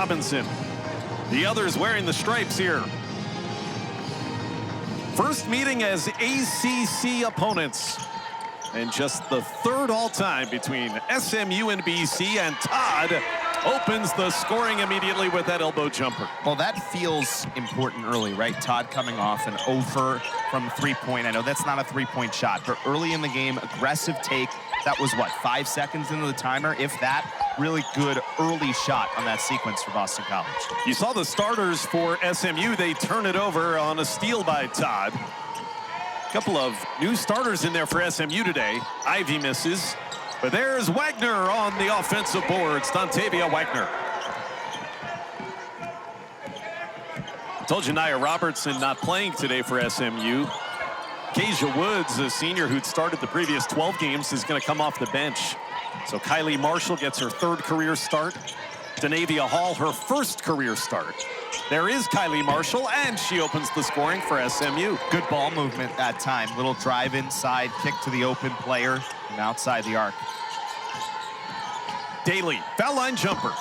Robinson. The others wearing the stripes here. First meeting as ACC opponents. And just the third all-time between SMU and BC, and Todd opens the scoring immediately with that elbow jumper. Well, that feels important early, right? Todd coming off an over from three-point. I know that's not a three-point shot, but early in the game, aggressive take. That was, what, 5 seconds into the timer? If that, really good early shot on that sequence for Boston College. You saw the starters for SMU. They turn it over on a steal by Todd. Couple of new starters in there for SMU today. Ivy misses, but there's Waggoner on the offensive boards. Dontavia Waggoner. Told you Nia Robertson not playing today for SMU. Keisha Woods, a senior who'd started the previous 12 games, is going to come off the bench. So Kylie Marshall gets her third career start. Dontavia Hall, her first career start. There is Kylie Marshall, and she opens the scoring for SMU. Good ball movement that time. Little drive inside, kick to the open player, and outside the arc. Daly, foul line jumper.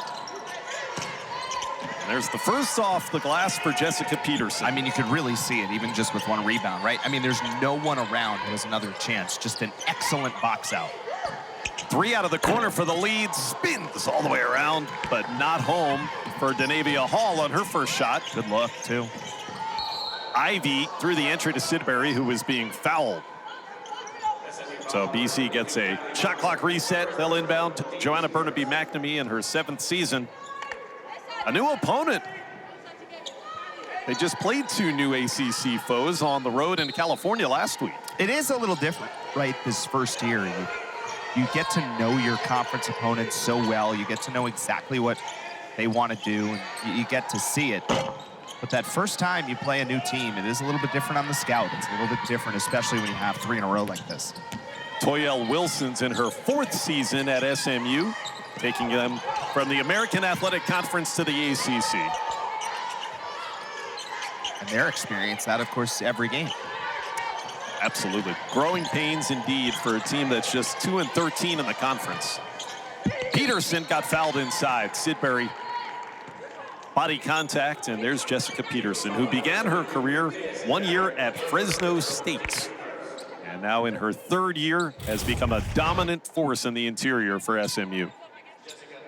There's the first off the glass for Jessica Peterson. I mean, you could really see it even just with one rebound, right? I mean, there's no one around who has another chance. Just an excellent box out. 3 out of the corner for the lead. Spins all the way around, but not home for Dontavia Hall on her first shot. Good look, too. Ivy threw the entry to Sidbury, who was being fouled. So BC gets a shot clock reset. They'll inbound Joanna Burnaby-McNamee in her 7th season. A new opponent. They just played 2 new ACC foes on the road in California last week. It is a little different, right, this first year. You get to know your conference opponents so well. You get to know exactly what they want to do, and you get to see it. But that first time you play a new team, it is a little bit different on the scout. It's a little bit different, especially when you have 3 in a row like this. Toyelle Wilson's in her 4th season at SMU, taking them from the American Athletic Conference to the ACC. And their experience, that, of course, every game. Absolutely. Growing pains indeed for a team that's just 2-13 in the conference. Peterson got fouled inside. Sidbury, body contact, and there's Jessica Peterson, who began her career 1 year at Fresno State. And now in her 3rd year has become a dominant force in the interior for SMU.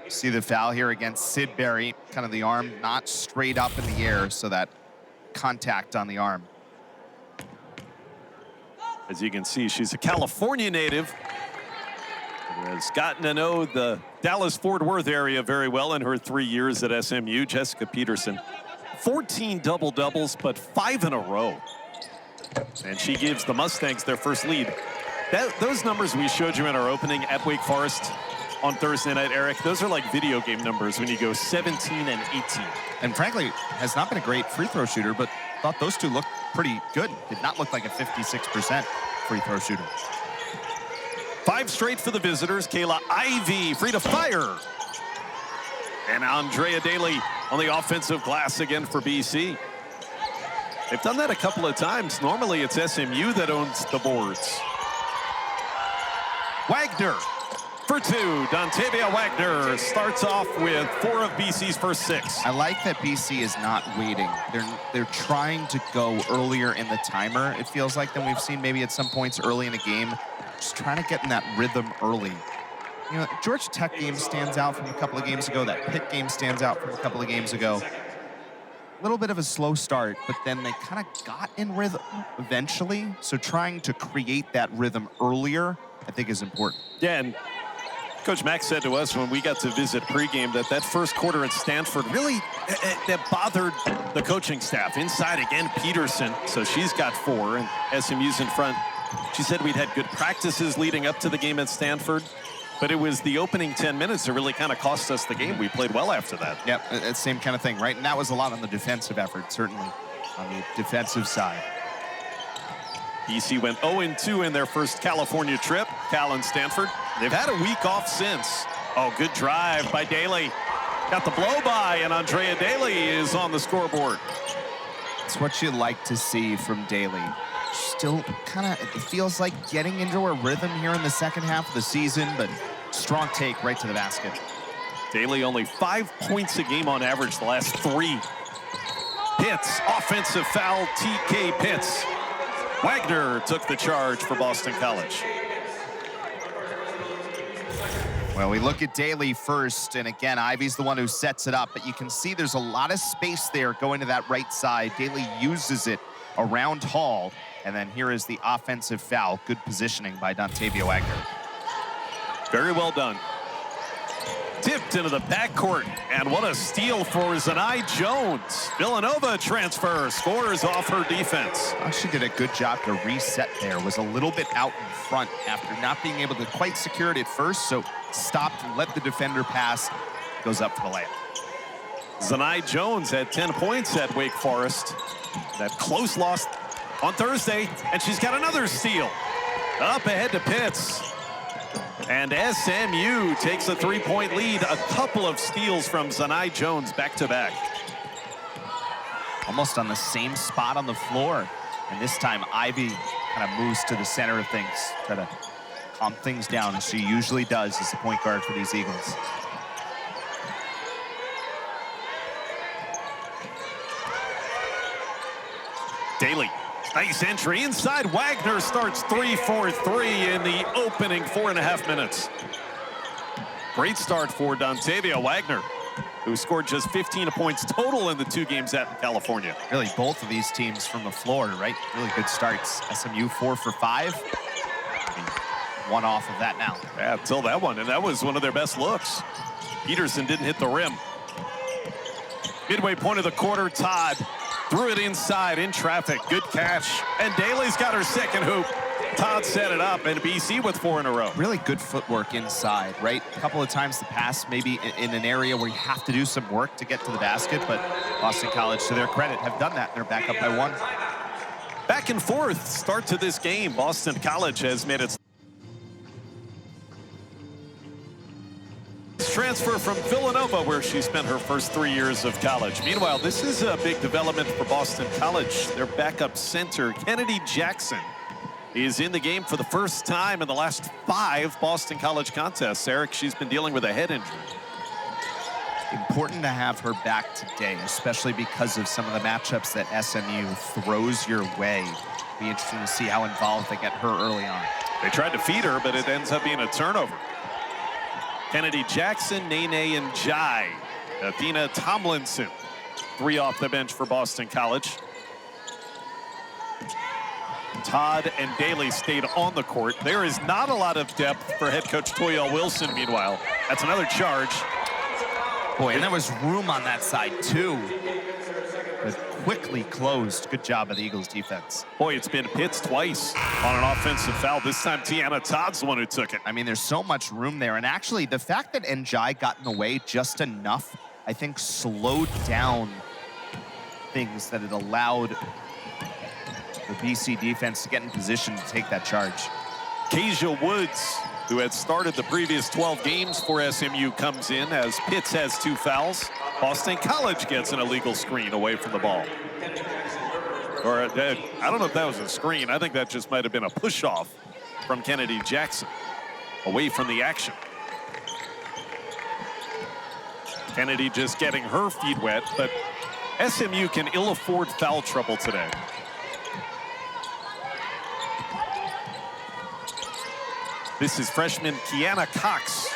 See the foul here against Sidbury, kind of the arm not straight up in the air, so that contact on the arm. As you can see, she's a California native who has gotten to know the Dallas-Fort Worth area very well in her 3 years at SMU. Jessica Peterson, 14 double-doubles, but 5 in a row. And she gives the Mustangs their first lead. Those numbers we showed you in our opening at Wake Forest on Thursday night, Eric, those are like video game numbers when you go 17 and 18. And frankly, has not been a great free throw shooter, but thought those two looked pretty good. Did not look like a 56% free throw shooter. 5 straight for the visitors. Kayla Ivy free to fire. And Andrea Daly on the offensive glass again for BC. They've done that a couple of times. Normally it's SMU that owns the boards. Waggoner for 2. Dontavia Waggoner starts off with 4 of BC's first 6. I like that BC is not waiting. They're trying to go earlier in the timer, it feels like, than we've seen maybe at some points early in a game. Just trying to get in that rhythm early. You know, Georgia Tech game stands out from a couple of games ago. That Pitt game stands out from a couple of games ago. A little bit of a slow start, but then they kind of got in rhythm eventually. So trying to create that rhythm earlier, I think, is important. Yeah, and Coach Mack said to us when we got to visit pregame that first quarter at Stanford really that bothered the coaching staff. Inside again, Peterson, so she's got 4, and SMU's in front. She said we'd had good practices leading up to the game at Stanford, but it was the opening 10 minutes that really kind of cost us the game. We played well after that. Yep, it's same kind of thing, right? And that was a lot on the defensive effort, certainly, on the defensive side. BC went 0-2 in their first California trip, Cal and Stanford. They've had a week off since. Oh, good drive by Daly. Got the blow by, and Andrea Daly is on the scoreboard. It's what you like to see from Daly. Still kind of, it feels like getting into a rhythm here in the second half of the season, but strong take right to the basket. Daly only 5 points a game on average the last 3. Pitts, offensive foul, TK Pitts. Waggoner took the charge for Boston College. Well, we look at Daly first, and again, Ivy's the one who sets it up, but you can see there's a lot of space there going to that right side. Daly uses it around Hall, and then here is the offensive foul. Good positioning by Dontavia Waggoner. Very well done. Tipped into the backcourt, and what a steal for Zanai Jones. Villanova transfer, scores off her defense. She did a good job to reset there. Was a little bit out in front after not being able to quite secure it at first, so stopped and let the defender pass. Goes up for the layup. Zanai Jones had 10 points at Wake Forest. That close loss on Thursday, and she's got another steal. Up ahead to Pitts. And SMU takes a 3-point lead. A couple of steals from Zanai Jones back-to-back. Almost on the same spot on the floor. And this time, Ivy kind of moves to the center of things, try to calm things down, as she usually does as the point guard for these Eagles. Daly, nice entry inside. Waggoner starts 3 for 3 in the opening 4.5 minutes. Great start for Dontavia Waggoner, who scored just 15 points total in the 2 games at California. Really, both of these teams from the floor, right? Really good starts. SMU 4 for 5. One off of that now. Yeah, until that one, and that was one of their best looks. Peterson didn't hit the rim. Midway point of the quarter, Todd threw it inside in traffic. Good catch. And Daly's got her second hoop. Todd set it up, and BC with 4 in a row. Really good footwork inside, right? A couple of times the pass maybe in an area where you have to do some work to get to the basket, but Boston College, to their credit, have done that. They're back up by 1. Back and forth start to this game. Boston College has made its transfer from Villanova, where she spent her first 3 years of college. Meanwhile, this is a big development for Boston College. Their backup center, Kennedy Jackson, is in the game for the first time in the last 5 Boston College contests. Eric, she's been dealing with a head injury. Important to have her back today, especially because of some of the matchups that SMU throws your way. Be interesting to see how involved they get her early on. They tried to feed her, but it ends up being a turnover. Kennedy Jackson, Nene and Jai. Athena Tomlinson, 3 off the bench for Boston College. Todd and Daly stayed on the court. There is not a lot of depth for head coach Toyelle Wilson, meanwhile. That's another charge. Boy, and there was room on that side, too. But quickly closed. Good job of the Eagles defense. Boy, it's been Pitts twice on an offensive foul. This time, Tiana Todd's the one who took it. I mean, there's so much room there. And actually, the fact that Njai got in the way just enough, I think, slowed down things that it allowed the BC defense to get in position to take that charge. Keisha Woods, who had started the previous 12 games for SMU, comes in as Pitts has 2 fouls. Boston College gets an illegal screen away from the ball. Or I don't know if that was a screen. I think that just might have been a push-off from Kennedy Jackson away from the action. Kennedy just getting her feet wet, but SMU can ill afford foul trouble today. This is freshman Kiana Cox.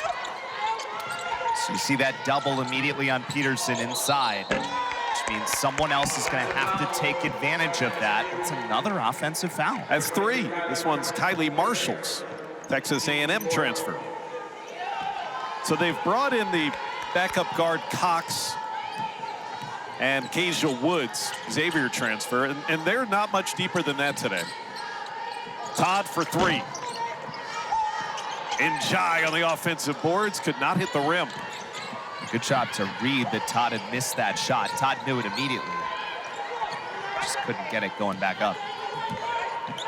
So you see that double immediately on Peterson inside, which means someone else is going to have to take advantage of that. It's another offensive foul. That's 3. This one's Kylie Marshall's, Texas A&M transfer. So they've brought in the backup guard Cox and Keisha Woods, Xavier transfer, and they're not much deeper than that today. Todd for 3. Njai on the offensive boards, could not hit the rim. Good job to read that Todd had missed that shot. Todd knew it immediately. Just couldn't get it going back up.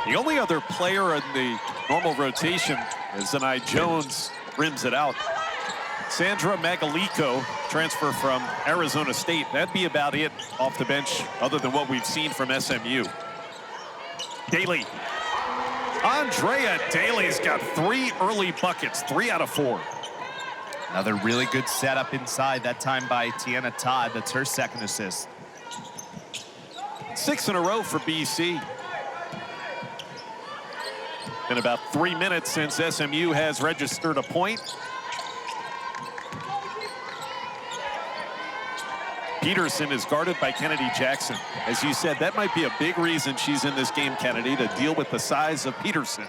The only other player in the normal rotation is Zanai Jones, rims it out. Sandra Magalico, transfer from Arizona State. That'd be about it off the bench, other than what we've seen from SMU. Daly. Andrea Daly's got 3 early buckets, 3 out of 4. Another really good setup inside, that time by Tiana Todd. That's her second assist. 6 in a row for BC. Been about 3 minutes since SMU has registered a point. Peterson is guarded by Kennedy Jackson. As you said, that might be a big reason she's in this game, Kennedy, to deal with the size of Peterson.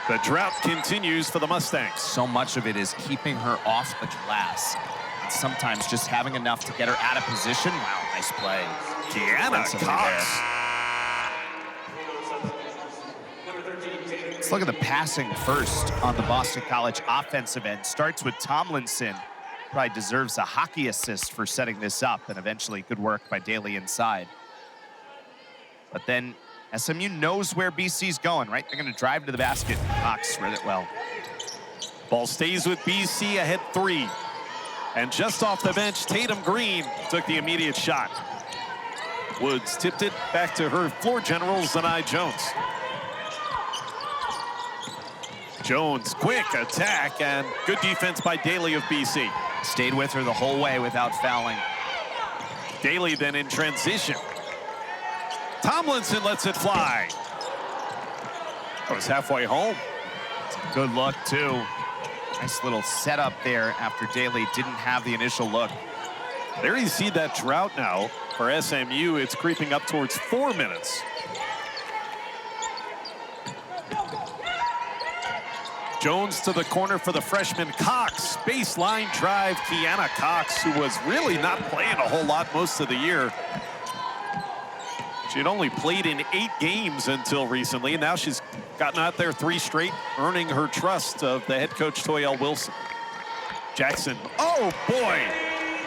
The drought continues for the Mustangs. So much of it is keeping her off the glass. And sometimes just having enough to get her out of position. Wow, nice play. Deanna Cox. Let's look at the passing first on the Boston College offensive end. Starts with Tomlinson. Probably deserves a hockey assist for setting this up, and eventually good work by Daly inside. But then SMU knows where BC's going, right? They're going to drive to the basket. Cox read it well. Ball stays with BC, ahead 3. And just off the bench, Tatum Green took the immediate shot. Woods tipped it back to her floor general, Zanai Jones. Jones, quick attack, and good defense by Daly of BC. Stayed with her the whole way without fouling. Daly then in transition. Tomlinson lets it fly. That was halfway home. Good look, too. Nice little setup there after Daly didn't have the initial look. There you see that drought now for SMU. It's creeping up towards 4 minutes. Jones to the corner for the freshman Cox. Baseline drive, Kiana Cox, who was really not playing a whole lot most of the year. She had only played in 8 games until recently, and now she's gotten out there 3 straight, earning her trust of the head coach, Toyelle Wilson. Jackson, oh boy,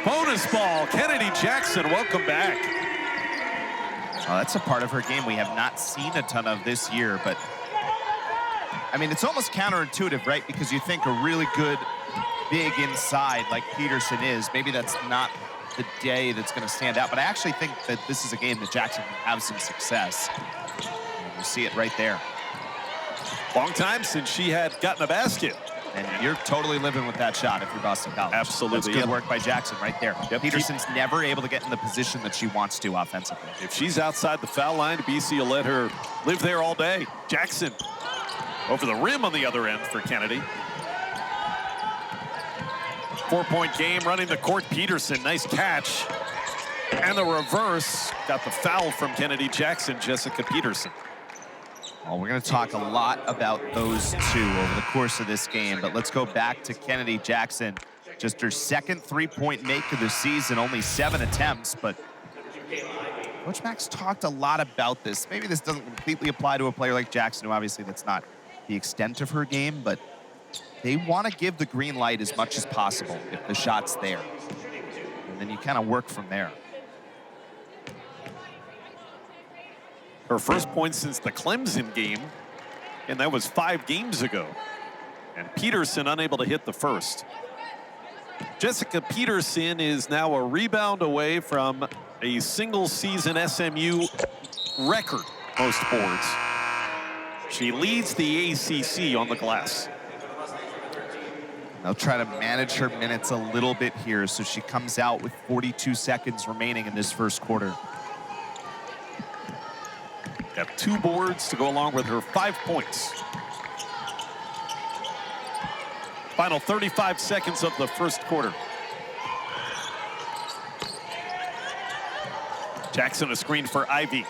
bonus ball. Kennedy Jackson, welcome back. Oh, that's a part of her game we have not seen a ton of this year, but I mean, it's almost counterintuitive, right? Because you think a really good big inside like Peterson is, maybe that's not the day that's going to stand out. But I actually think that this is a game that Jackson can have some success. And you see it right there. Long time since she had gotten a basket. And you're totally living with that shot if you're Boston College. Absolutely. That's good work by Jackson right there. Yep. Peterson's never able to get in the position that she wants to offensively. If she's outside the foul line, BC will let her live there all day. Jackson over the rim on the other end for Kennedy. 4-point game, running the court. Peterson, nice catch. And the reverse, got the foul from Kennedy Jackson, Jessica Peterson. Well, we're going to talk a lot about those two over the course of this game, but let's go back to Kennedy Jackson. Just her second 3-point make of the season, only 7 attempts, but Coach Max talked a lot about this. Maybe this doesn't completely apply to a player like Jackson, who obviously that's not the extent of her game, but they want to give the green light as much as possible if the shot's there. And then you kind of work from there. Her first point since the Clemson game, and that was 5 games ago. And Peterson unable to hit the first. Jessica Peterson is now a rebound away from a single-season SMU record most boards. She leads the ACC on the glass. They'll try to manage her minutes a little bit here, so she comes out with 42 seconds remaining in this first quarter. Got 2 boards to go along with her 5 points. Final 35 seconds of the first quarter. Jackson a screen for Ivy.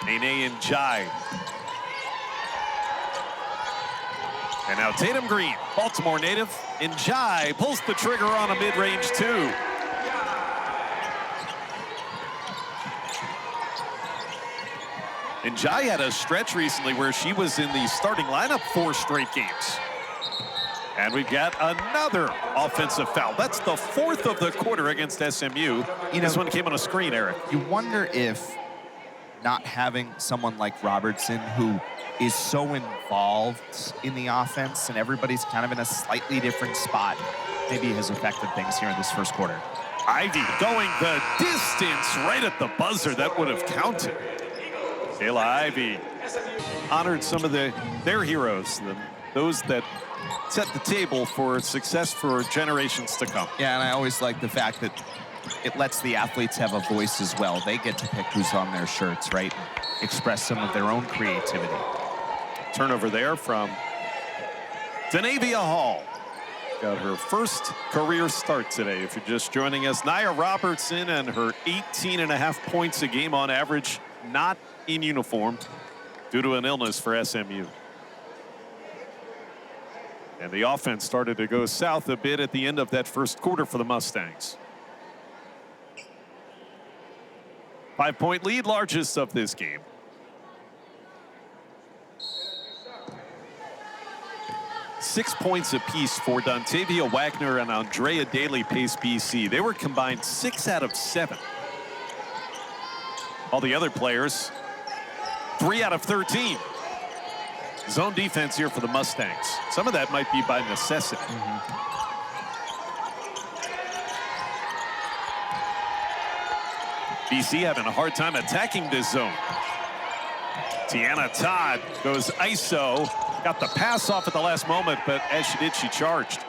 Nene and Jai. And now Tatum Green, Baltimore native. And Jai pulls the trigger on a mid-range 2. And Jai had a stretch recently where she was in the starting lineup 4 straight games. And we've got another offensive foul. That's the 4th of the quarter against SMU. This one came on a screen, Eric. You wonder if not having someone like Robertson, who is so involved in the offense and everybody's kind of in a slightly different spot, maybe has affected things here in this first quarter. Ivy going the distance right at the buzzer. That would have counted. Kayla Ivy honored some of their heroes, those that set the table for success for generations to come. Yeah, and I always like the fact that it lets the athletes have a voice as well. They get to pick who's on their shirts, right? Express some of their own creativity. Turnover there from Dontavia Hall. Got her first career start today. If you're just joining us, Nia Robertson and her 18.5 points a game on average, not in uniform due to an illness for SMU. And the offense started to go south a bit at the end of that first quarter for the Mustangs. 5-point lead, largest of this game. Six points apiece for Dontavia Waggoner and Andrea Daly pace BC. They were combined 6 out of 7. All the other players, 3 out of 13. Zone defense here for the Mustangs. Some of that might be by necessity. BC having a hard time attacking this zone. Todd goes ISO. Got the pass off at the last moment, but as she did, she charged.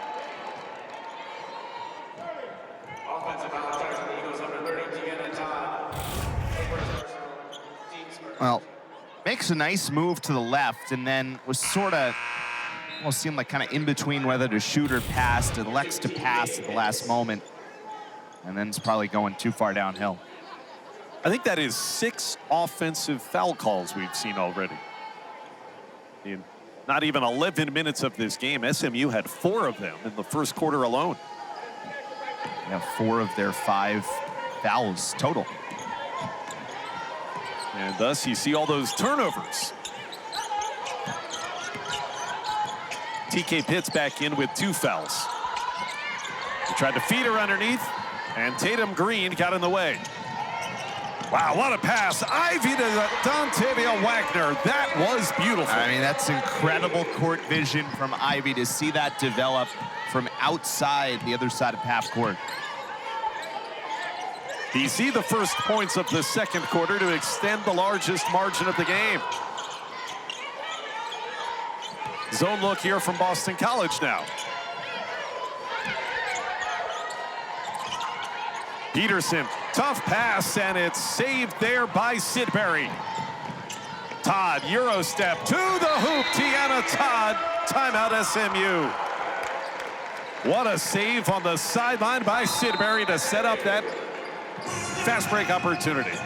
Well, makes a nice move to the left and then was sort of, almost seemed like kind of in between whether to shoot or pass, elects to pass at the last moment. And then it's probably going too far downhill. I think that is 6 offensive foul calls we've seen already. In not even 11 minutes of this game, SMU had 4 of them in the first quarter alone. Yeah, 4 of their 5 fouls total. And thus you see all those turnovers. TK Pitts back in with 2 fouls. He tried to feed her underneath, and Tatum Green got in the way. Wow, what a pass. Ivy to Dontavia Waggoner. That was beautiful. I mean, that's incredible court vision from Ivy to see that develop from outside the other side of half court. BC the first points of the second quarter to extend the largest margin of the game. Zone look here from Boston College now. Peterson, tough pass, and it's saved there by Sidbury. Todd, Euro step to the hoop. Todd, timeout SMU. What a save on the sideline by Sidbury to set up that fast break opportunity.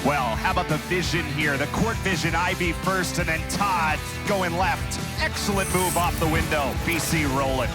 Well, how about the vision here? The court vision, Ivy first, and then Todd going left. Excellent move off the window. BC rolling.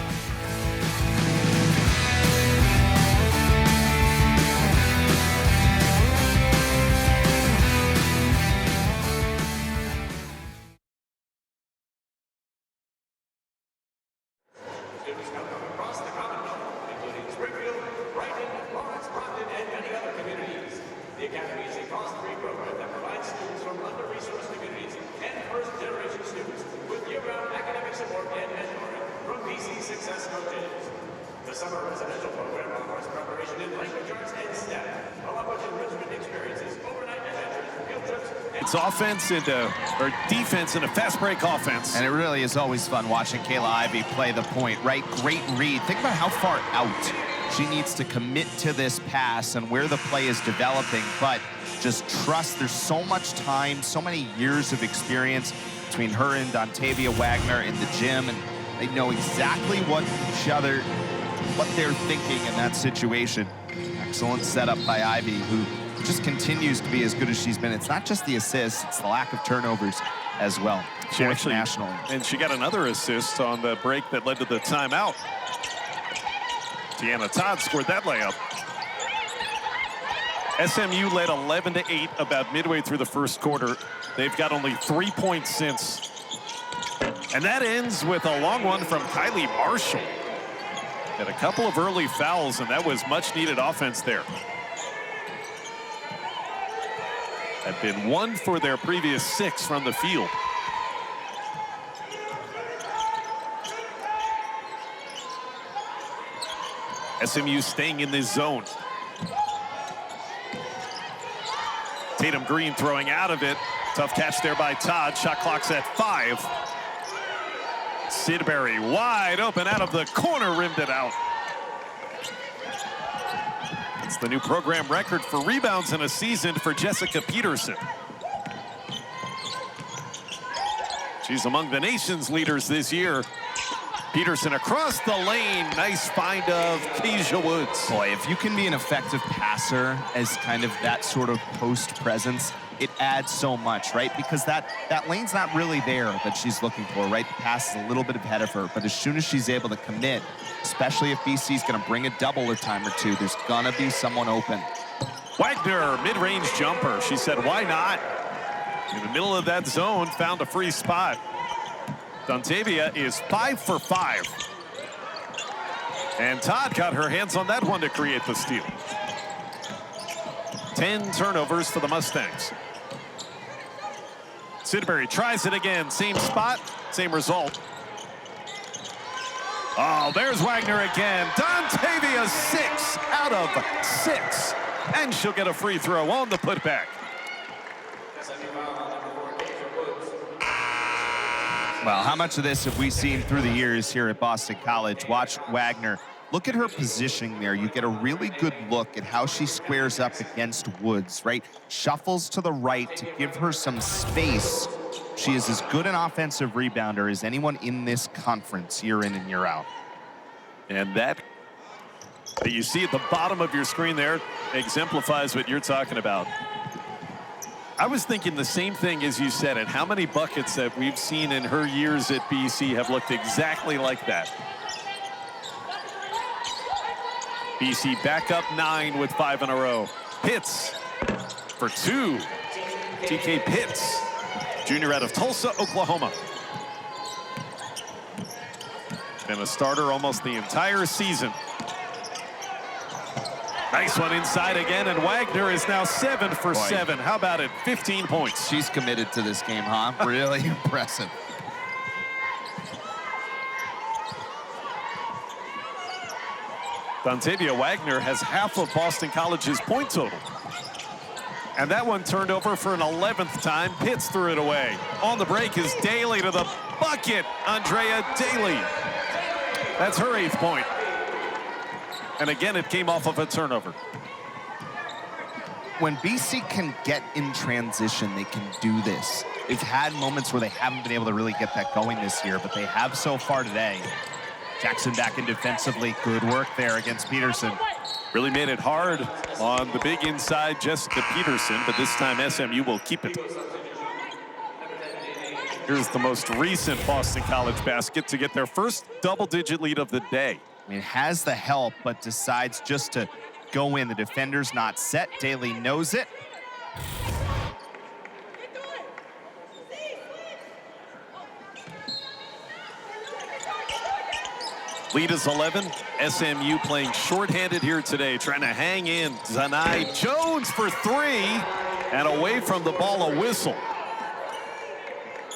It's offense into, or defense into fast break offense. And it really is always fun watching Kayla Ivy play the point, right? Great read. Think about how far out she needs to commit to this pass and where the play is developing, but just trust there's so much time, so many years of experience between her and Dontavia Waggoner in the gym, and they know exactly what they're thinking in that situation. Excellent setup by Ivy, who just continues to be as good as she's been. It's not just the assists, it's the lack of turnovers as well. She actually, nationally. And she got another assist on the break that led to the timeout. Todd scored that layup. SMU led 11-8 about midway through the first quarter. They've got only 3 points since. And that ends with a long one from Kylie Marshall. Had a couple of early fouls, and that was much needed offense there. Had been 1 for their previous 6 from the field. SMU staying in this zone. Tatum Green throwing out of it. Tough catch there by Todd. Shot clock's at 5. Sidbury wide open out of the corner, rimmed it out. It's the new program record for rebounds in a season for Jessica Peterson. She's among the nation's leaders this year. Peterson across the lane. Nice find of Keisha Woods. Boy, if you can be an effective passer as kind of that sort of post presence, it adds so much, right? Because that lane's not really there that she's looking for, right? The pass is a little bit ahead of her, but as soon as she's able to commit, especially if BC's gonna bring a double a time or two, there's gonna be someone open. Waggoner, mid-range jumper. She said, why not? In the middle of that zone, found a free spot. Dontavia is 5 for 5. And Todd got her hands on that one to create the steal. 10 turnovers for the Mustangs. Sidbury tries it again. Same spot, same result. Oh, there's Waggoner again. Dontavia 6 out of 6. And she'll get a free throw on the putback. Well, how much of this have we seen through the years here at Boston College? Watch Waggoner. Look at her positioning there. You get a really good look at how she squares up against Woods, right? Shuffles to the right to give her some space. She is as good an offensive rebounder as anyone in this conference year in and year out. And that you see at the bottom of your screen there exemplifies what you're talking about. I was thinking the same thing as you said it. How many buckets that we've seen in her years at BC have looked exactly like that? BC back up 9 with 5 in a row. Pitts for 2. TK Pitts, junior out of Tulsa, Oklahoma. Been a starter almost the entire season. Nice one inside again, and Waggoner is now 7 for 7. How about it? 15 points. She's committed to this game, huh? Really impressive. Dontavia Waggoner has half of Boston College's point total. And that one turned over for an 11th time. Pitts threw it away. On the break is Daly to the bucket. Andrea Daly. That's her 8th point. And again, it came off of a turnover. When BC can get in transition, they can do this. They've had moments where they haven't been able to really get that going this year, but they have so far today. Jackson back in defensively. Good work there against Peterson. Really made it hard on the big inside Jessica Peterson, but this time SMU will keep it. Here's the most recent Boston College basket to get their first double-digit lead of the day. I mean, has the help, but decides just to go in. The defender's not set. Daly knows it. Lead is 11. SMU playing shorthanded here today, trying to hang in. Zanai Jones for 3, and away from the ball, a whistle.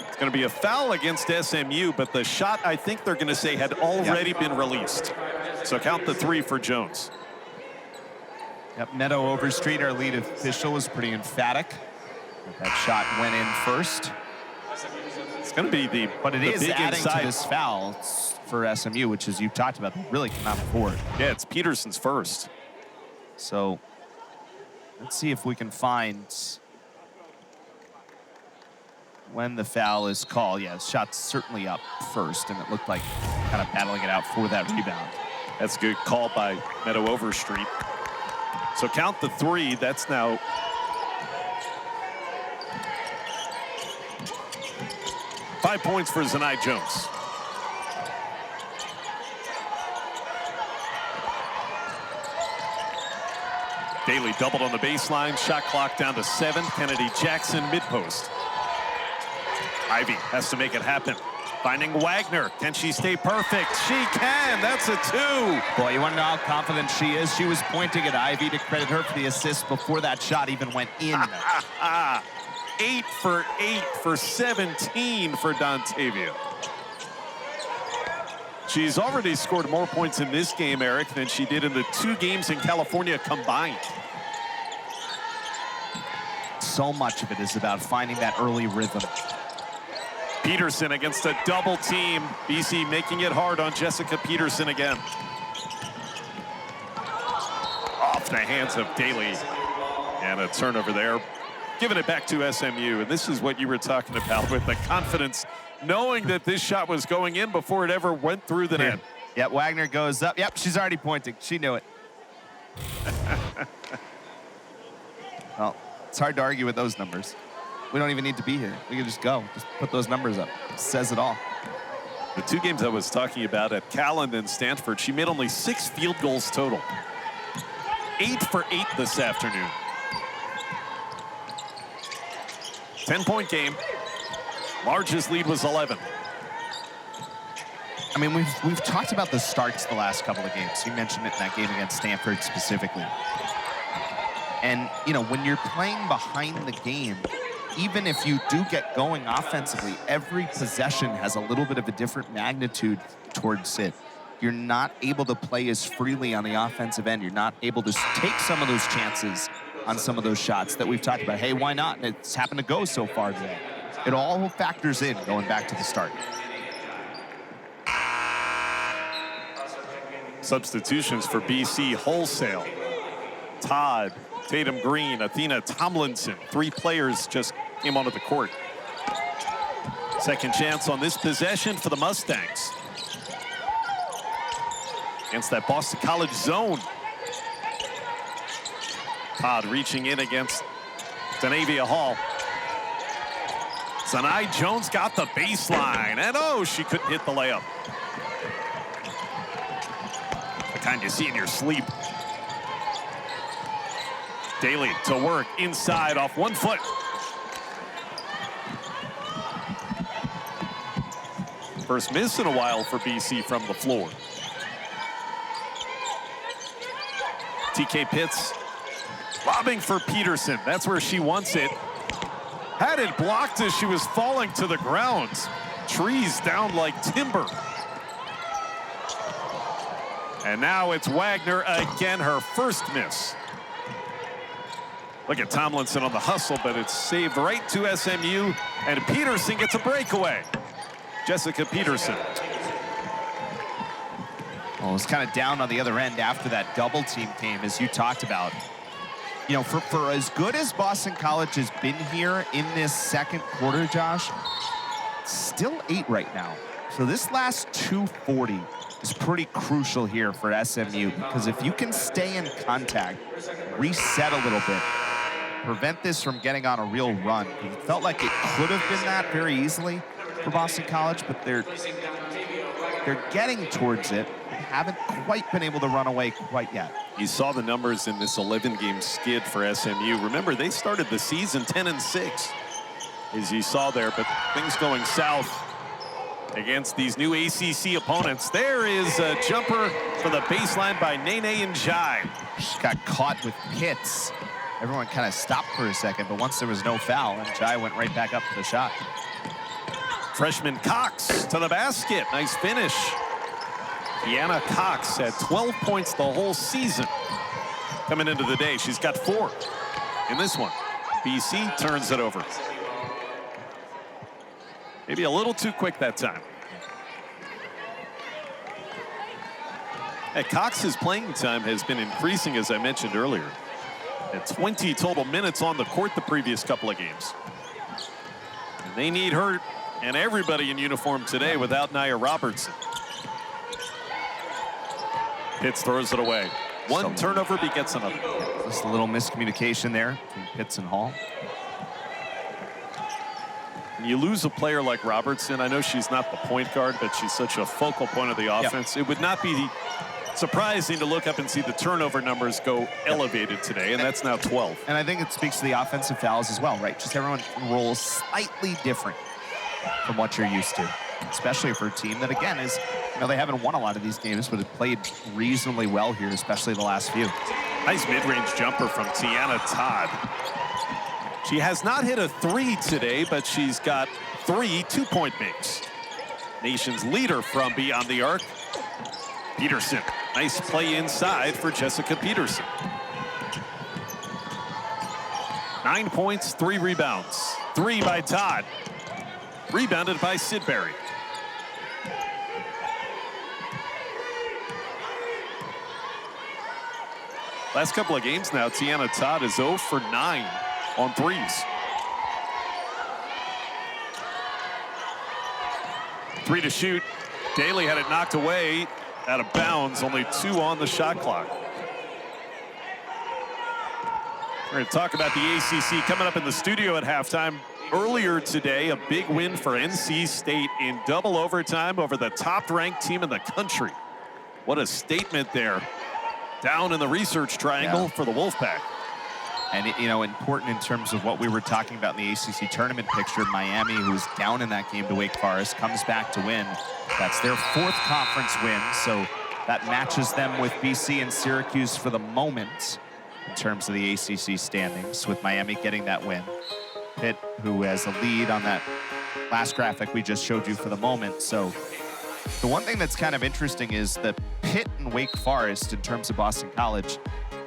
It's going to be a foul against SMU, but the shot, I think they're going to say, had already been released. So count the 3 for Jones. Yep, Meadow Overstreet, our lead official, was pretty emphatic. That shot went in first. It's going to be the But it is big adding inside to this foul for SMU, which, as you've talked about, they really cannot afford. Yeah, it's Peterson's first. So let's see if we can find when the foul is called. Yeah, the shot's certainly up first, and it looked like kind of battling it out for that rebound. That's a good call by Meadow Overstreet. So count the 3. That's now five points for Zanai Jones. Daly doubled on the baseline. Shot clock down to 7. Kennedy Jackson mid-post. Ivy has to make it happen. Finding Waggoner. Can she stay perfect? She can. That's a 2. Boy, you want to know how confident she is? She was pointing at Ivy to credit her for the assist before that shot even went in. 8 for 8 for 17 for Dontavia. She's already scored more points in this game, Eric, than she did in the 2 games in California combined. so much of it is about finding that early rhythm. Peterson against a double team. BC making it hard on Jessica Peterson again. Off the hands of Daly. And a turnover there. Giving it back to SMU. And this is what you were talking about with the confidence, knowing that this shot was going in before it ever went through the net. Yep, Waggoner goes up. Yep, she's already pointing. She knew it. Well, it's hard to argue with those numbers. We don't even need to be here. We can just go. Just put those numbers up. It says it all. The two games I was talking about at Cal and then Stanford, she made only 6 field goals total. 8 for 8 this afternoon. 10-point game. Largest lead was 11. I mean, we've talked about the starts the last couple of games. You mentioned it in that game against Stanford specifically. And, you know, when you're playing behind the game, even if you do get going offensively, every possession has a little bit of a different magnitude towards it. You're not able to play as freely on the offensive end. You're not able to take some of those chances on some of those shots that we've talked about. Hey, why not? And it's happened to go so far today. It all factors in going back to the start. Substitutions for BC wholesale. Todd, Tatum Green, Athena Tomlinson. 3 players just came onto the court. Second chance on this possession for the Mustangs. Against that Boston College zone. Todd reaching in against Dontavia Hall. Zanai Jones got the baseline, and oh, she couldn't hit the layup. The kind you see in your sleep. Daly to work inside off 1 foot. First miss in a while for BC from the floor. TK Pitts lobbing for Peterson. That's where she wants it. Had it blocked as she was falling to the ground. Trees down like timber. And now it's Waggoner again, her first miss. Look at Tomlinson on the hustle, but it's saved right to SMU, and Peterson gets a breakaway. Jessica Peterson. Well, it was kind of down on the other end after that double team came, as you talked about. You know, for as good as Boston College has been here in this second quarter, Josh, still 8 right now. So this last 2:40 is pretty crucial here for SMU, because if you can stay in contact, reset a little bit, prevent this from getting on a real run. It felt like it could have been that very easily for Boston College, but they're getting towards it. Haven't quite been able to run away quite yet. You saw the numbers in this 11-game skid for SMU. Remember, they started the season 10-6, as you saw there, but things going south against these new ACC opponents. There is a jumper for the baseline by Nene Njai. She got caught with Pitts. Everyone kind of stopped for a second, but once there was no foul, Njai went right back up to the shot. Freshman Cox to the basket. Nice finish. Deanna Cox had 12 points the whole season. Coming into the day, she's got 4 in this one. BC turns it over. Maybe a little too quick that time. And Cox's playing time has been increasing, as I mentioned earlier. At 20 total minutes on the court the previous couple of games. And they need her and everybody in uniform today without Nia Robertson. Pitts throws it away. One turnover begets another. Just a little miscommunication there between Pitts and Hall. You lose a player like Robertson. I know she's not the point guard, but she's such a focal point of the offense. It would not be surprising to look up and see the turnover numbers go elevated today, and that's now 12. And I think it speaks to the offensive fouls as well, right? Just everyone rolls slightly different from what you're used to, especially for a team that, again, is, you know, they haven't won a lot of these games, but have played reasonably well here, especially the last few. Nice mid-range jumper from Tiana Todd. She has not hit a 3 today, but she's got 3 two-point makes. Nation's leader from beyond the arc. Peterson, nice play inside for Jessica Peterson. 9 points, 3 rebounds. 3 by Todd. Rebounded by Sidbury. Last couple of games now, Tiana Todd is 0 for 9 on threes. 3 to shoot. Daly had it knocked away out of bounds, only 2 on the shot clock. We're going to talk about the ACC coming up in the studio at halftime. Earlier today, a big win for NC State in double overtime over the top-ranked team in the country. What a statement there. Down in the research triangle for the Wolfpack. And, you know, important in terms of what we were talking about in the ACC tournament picture. Miami, who's down in that game to Wake Forest, comes back to win. That's their 4th conference win, so that matches them with BC and Syracuse for the moment in terms of the ACC standings, with Miami getting that win. Pitt, who has a lead on that last graphic we just showed you for the moment. So the one thing that's kind of interesting is that Pitt and Wake Forest, in terms of Boston College,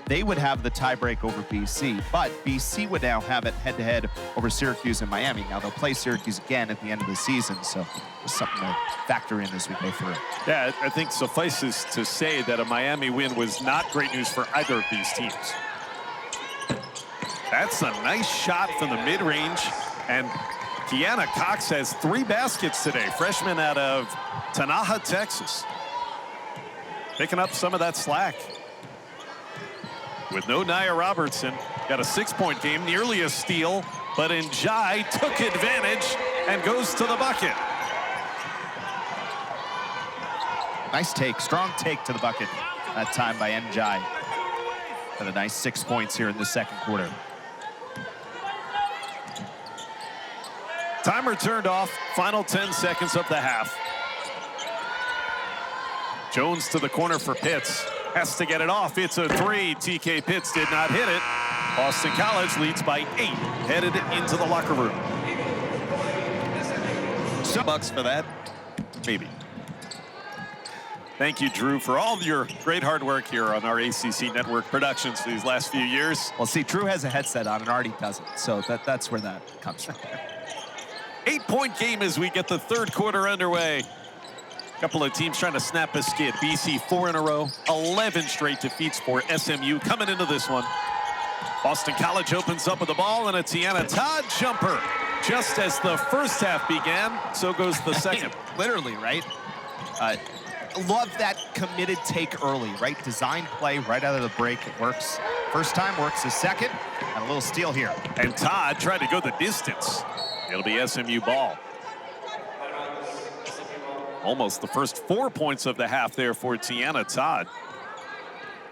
they would have the tiebreak over BC, but BC would now have it head-to-head over Syracuse and Miami. Now they'll play Syracuse again at the end of the season, so there's something to factor in as we go through. Yeah, I think suffices to say that a Miami win was not great news for either of these teams. That's a nice shot from the mid-range, and Kiana Cox has 3 baskets today, freshman out of Tanaha, Texas. Picking up some of that slack. With no Nia Robertson, got a 6-point game, nearly a steal, but Njai took advantage and goes to the bucket. Nice take, strong take to the bucket that time by Njai. Got a nice 6 points here in the second quarter. Timer turned off, final 10 seconds of the half. Jones to the corner for Pitts. Has to get it off. It's a 3. TK Pitts did not hit it. Boston College leads by 8, headed into the locker room. Some bucks for that, maybe. Thank you, Drew, for all of your great hard work here on our ACC Network productions these last few years. Well, see, Drew has a headset on and Artie doesn't, so that's where that comes from. 8-point game as we get the third quarter underway. A couple of teams trying to snap a skid. BC 4 in a row, 11 straight defeats for SMU coming into this one. Boston College opens up with the ball and a Tiana Todd jumper. Just as the first half began, so goes the second. Literally, right? Love that committed take early, right? Design play right out of the break. It works. First time works the second, and a little steal here. And Todd tried to go the distance. It'll be SMU ball. Almost the first 4 points of the half there for Tiana Todd.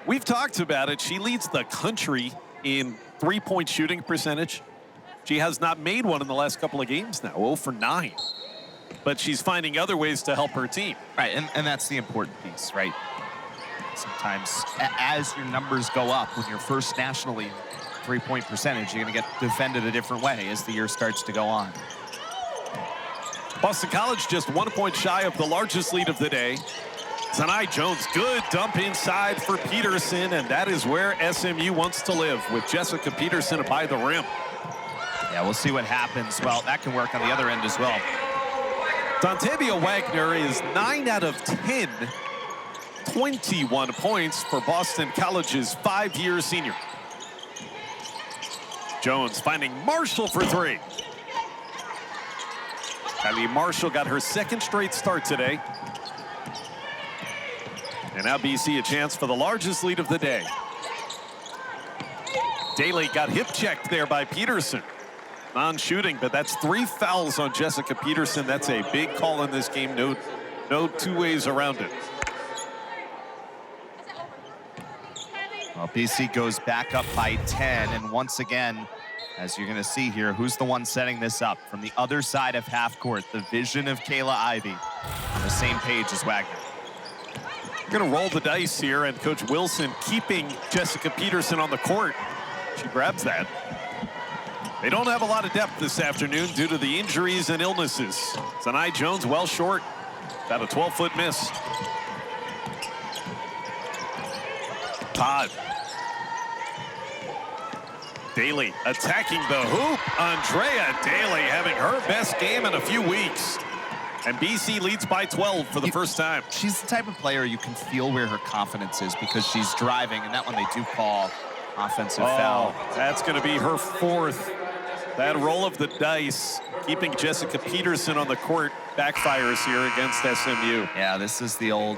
We've talked about it. She leads the country in 3-point shooting percentage. She has not made one in the last couple of games now, 0 for 9. But she's finding other ways to help her team. Right, and that's the important piece, right? Sometimes as your numbers go up, when you're first nationally in 3-point percentage, you're going to get defended a different way as the year starts to go on. Boston College just 1 point shy of the largest lead of the day. Zanai Jones, good dump inside for Peterson, and that is where SMU wants to live, with Jessica Peterson by the rim. Yeah, we'll see what happens. Well, that can work on the other end as well. Dontavia Waggoner is 9 out of 10, 21 points for Boston College's 5-year senior. Jones finding Marshall for 3. Kylie Marshall got her 2nd straight start today. And now BC a chance for the largest lead of the day. Daly got hip checked there by Peterson. Non-shooting, but that's 3 fouls on Jessica Peterson. That's a big call in this game. No 2 ways around it. Well, BC goes back up by 10, and once again, as you're going to see here, who's the one setting this up? From the other side of half court, the vision of Kayla Ivey on the same page as Waggoner. Going to roll the dice here, and Coach Wilson keeping Jessica Peterson on the court. She grabs that. They don't have a lot of depth this afternoon due to the injuries and illnesses. Zanai Jones well short. Got a 12-foot miss. Todd. Daly attacking the hoop. Andrea Daly having her best game in a few weeks. And BC leads by 12 for the first time. She's the type of player you can feel where her confidence is because she's driving, and that one they do call offensive foul. That's going to be her fourth. That roll of the dice, keeping Jessica Peterson on the court, backfires here against SMU. Yeah, this is the old...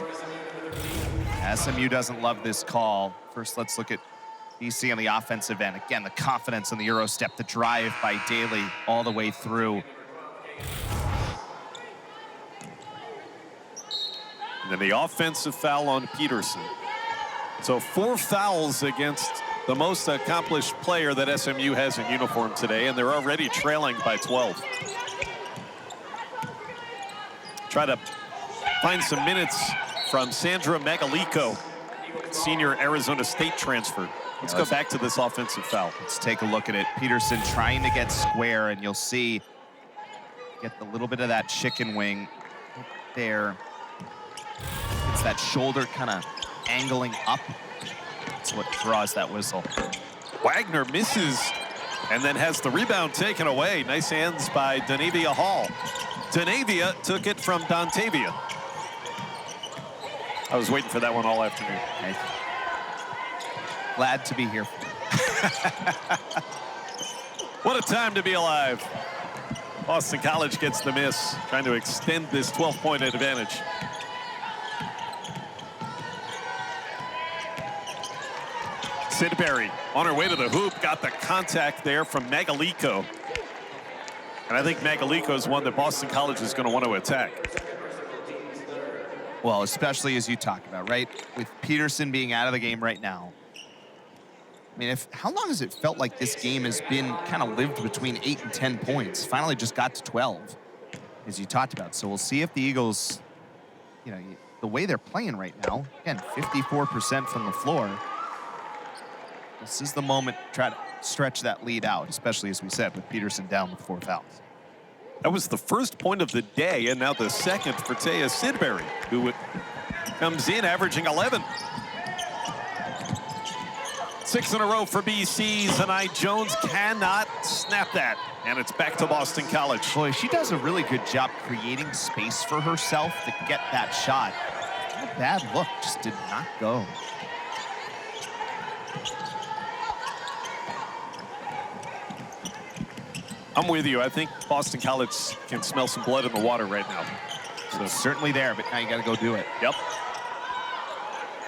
SMU doesn't love this call. First, let's look at BC on the offensive end. Again, the confidence in the Euro step, the drive by Daly all the way through. And then the offensive foul on Peterson. So 4 fouls against the most accomplished player that SMU has in uniform today, and they're already trailing by 12. Try to find some minutes from Sandra Magaliko, senior Arizona State transfer. Let's go back to this offensive foul. Let's take a look at it. Peterson trying to get square, and you'll see, get a little bit of that chicken wing there. It's that shoulder kind of angling up. That's what draws that whistle. Waggoner misses and then has the rebound taken away. Nice hands by Dontavia Hall. Dontavia took it from Dontavia. I was waiting for that one all afternoon. Okay. Glad to be here. What a time to be alive. Boston College gets the miss, trying to extend this 12-point advantage. Sidbury on her way to the hoop, got the contact there from Magaliko. And I think Magaliko is one that Boston College is going to want to attack. Well, especially as you talk about, right? With Peterson being out of the game right now. I mean, how long has it felt like this game has been kind of lived between 8 and 10 points? Finally just got to 12, as you talked about. So we'll see if the Eagles, you know, the way they're playing right now, again, 54% from the floor. This is the moment to try to stretch that lead out, especially, as we said, with Peterson down with 4 fouls. That was the first point of the day, and now the second for Taya Sidbury, who comes in averaging 11. 6 in a row for BC. Zanai Jones cannot snap that, and it's back to Boston College. Boy, she does a really good job creating space for herself to get that shot. Not a bad look, just did not go. I'm with you. I think Boston College can smell some blood in the water right now. So it's certainly there, but now you got to go do it. Yep.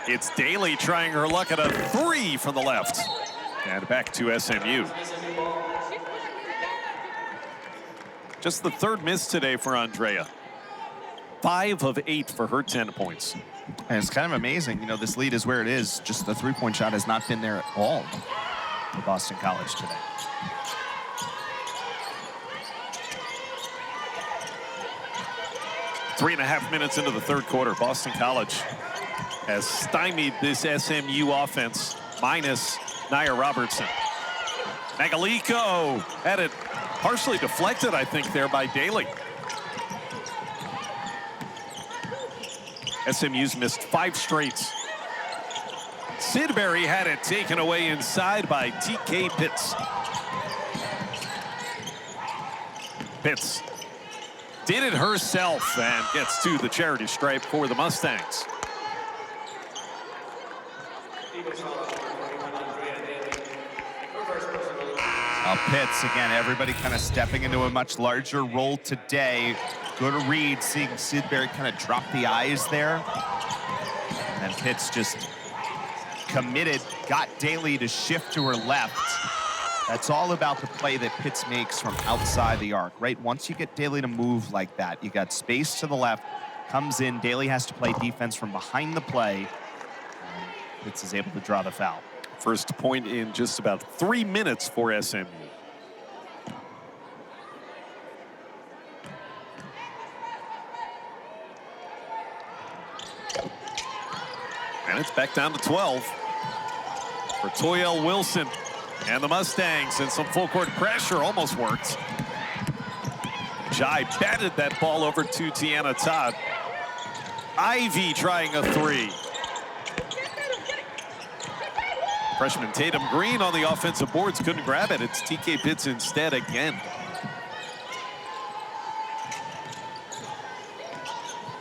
It's Daly trying her luck at a 3 from the left. And back to SMU. Just the 3rd miss today for Andrea. 5 of 8 for her 10 points. And it's kind of amazing. You know, this lead is where it is. Just the 3-point shot has not been there at all for Boston College today. Three and a half minutes into the 3rd quarter, Boston College has stymied this SMU offense, minus Nia Robertson. Magaliko had it partially deflected, I think, there by Daly. SMU's missed 5 straights. Sidbury had it taken away inside by TK Pitts. Pitts did it herself and gets to the charity stripe for the Mustangs. Pitts, again, everybody kind of stepping into a much larger role today. Good read, seeing Sidbury kind of drop the eyes there. And Pitts just committed, got Daly to shift to her left. That's all about the play that Pitts makes from outside the arc, right? Once you get Daly to move like that, you got space to the left, comes in, Daly has to play defense from behind the play. And Pitts is able to draw the foul. First point in just about 3 minutes for SMU. And it's back down to 12 for Toyelle Wilson and the Mustangs, and some full court pressure almost worked. Jai batted that ball over to Tiana Todd. Ivy trying a 3. Freshman Tatum Green on the offensive boards, couldn't grab it. It's TK Pitts instead again.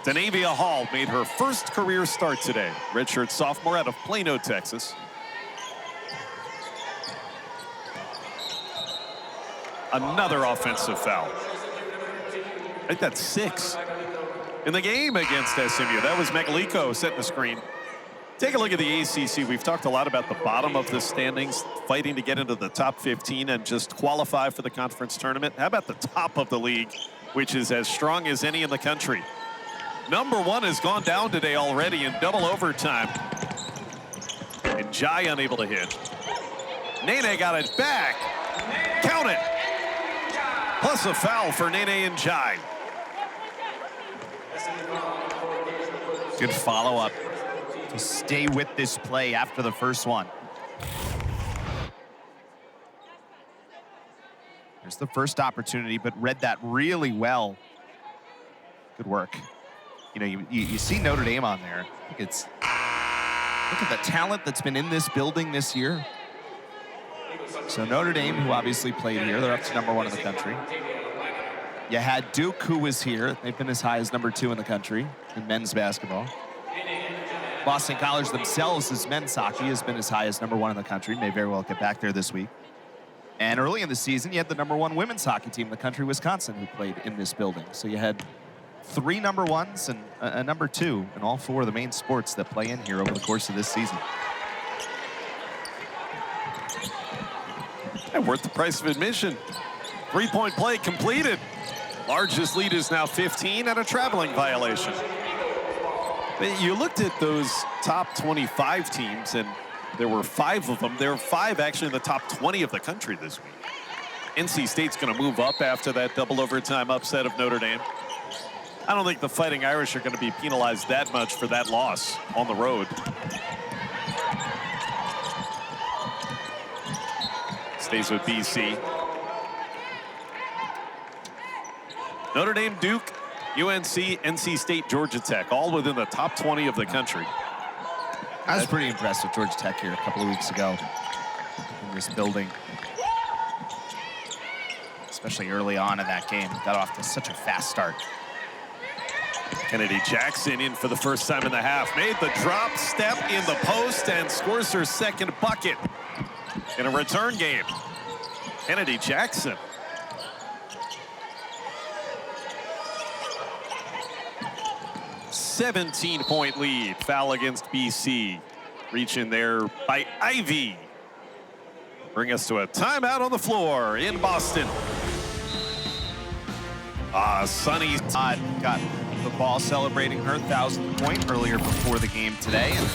Dontavia Hall made her first career start today. Redshirt sophomore out of Plano, Texas. Another offensive foul. I think that's 6 in the game against SMU. That was Megaliko setting the screen. Take a look at the ACC. We've talked a lot about the bottom of the standings, fighting to get into the top 15 and just qualify for the conference tournament. How about the top of the league, which is as strong as any in the country? Number 1 has gone down today already in double overtime. And Jai unable to hit. Nene got it back. Count it. Plus a foul for Nene and Jai. Good follow-up to stay with this play after the first one. There's the first opportunity, but read that really well. Good work. You know, you see Notre Dame on there. I think it's, look at the talent that's been in this building this year. So Notre Dame, who obviously played here, they're up to number 1 in the country. You had Duke, who was here. They've been as high as number 2 in the country in men's basketball. Boston College themselves, as men's hockey, has been as high as number 1 in the country. May very well get back there this week. And early in the season, you had the number 1 women's hockey team in the country, Wisconsin, who played in this building. So you had 3 number 1s and a number 2 in all 4 of the main sports that play in here over the course of this season. And worth the price of admission. 3-point play completed. Largest lead is now 15 and a traveling violation. You looked at those top 25 teams, and there were 5 of them. There were 5 actually in the top 20 of the country this week. NC State's going to move up after that double overtime upset of Notre Dame. I don't think the Fighting Irish are going to be penalized that much for that loss on the road. Stays with BC. Notre Dame, Duke, UNC, NC State, Georgia Tech, all within the top 20 of the country. I was pretty impressed with Georgia Tech here a couple of weeks ago in this building. Especially early on in that game. Got off to such a fast start. Kennedy Jackson in for the first time in the half. Made the drop step in the post and scores her second bucket in a return game. Kennedy Jackson. "17-point lead." Foul against BC. Reaching there by Ivy. Bring us to a timeout on the floor in Boston. Sunny Todd got the ball celebrating her 1,000th point earlier before the game today, and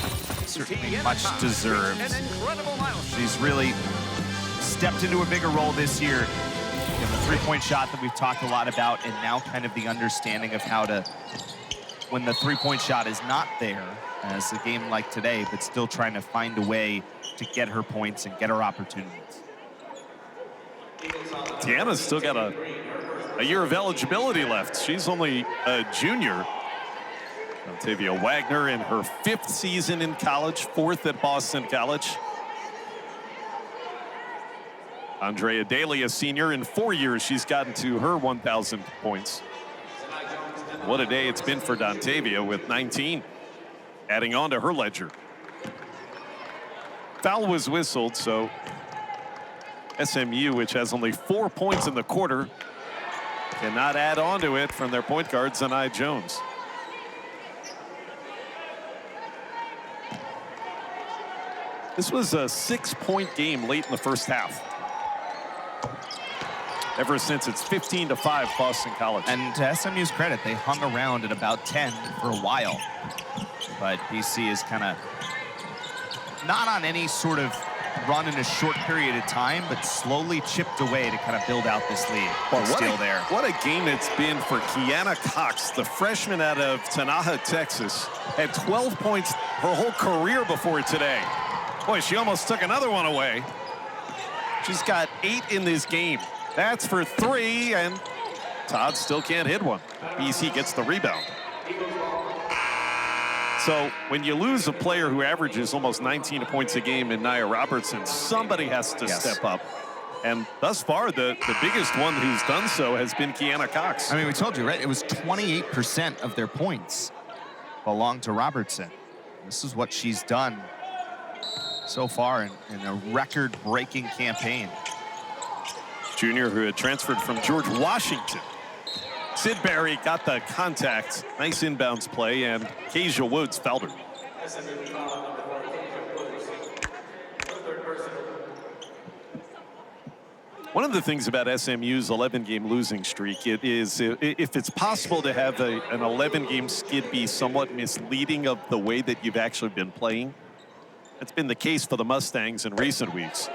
certainly much deserved. She's really stepped into a bigger role this year. You know, the three-point shot that we've talked a lot about, and now kind of the understanding of how to, when the three-point shot is not there, as a game like today, but still trying to find a way to get her points and get her opportunities. Tiana's still got a year of eligibility left. She's only a junior. Dontavia Waggoner in her 5th season in college, 4th at Boston College. Andrea Daly, a senior. In 4 years, she's gotten to her 1,000 points. What a day it's been for Dontavia with 19, adding on to her ledger. Foul was whistled, so SMU, which has only 4 points in the quarter, cannot add on to it from their point guard, Zanai Jones. This was a 6-point game late in the first half. Ever since it's 15-5 Boston College. And to SMU's credit, they hung around at about 10 for a while. But BC is kind of not on any sort of run in a short period of time, but slowly chipped away to kind of build out this lead. Well, still there. What a game it's been for Kiana Cox, the freshman out of Tanaha, Texas. Had 12 points her whole career before today. Boy, she almost took another one away. She's got 8 in this game. That's for 3, and Todd still can't hit one. BC gets the rebound. So when you lose a player who averages almost 19 points a game in Nia Robertson, somebody has to step up. And thus far, the biggest one who's done so has been Kiana Cox. I mean, we told you, right? It was 28% of their points belong to Robertson. This is what she's done so far in a record-breaking campaign. Junior who had transferred from George Washington. Sid Barry got the contact. Nice inbounds play, and Keisha Woods fouled her. One of the things about SMU's 11-game losing streak, it is if it's possible to have an 11-game skid be somewhat misleading of the way that you've actually been playing. That's been the case for the Mustangs in recent weeks.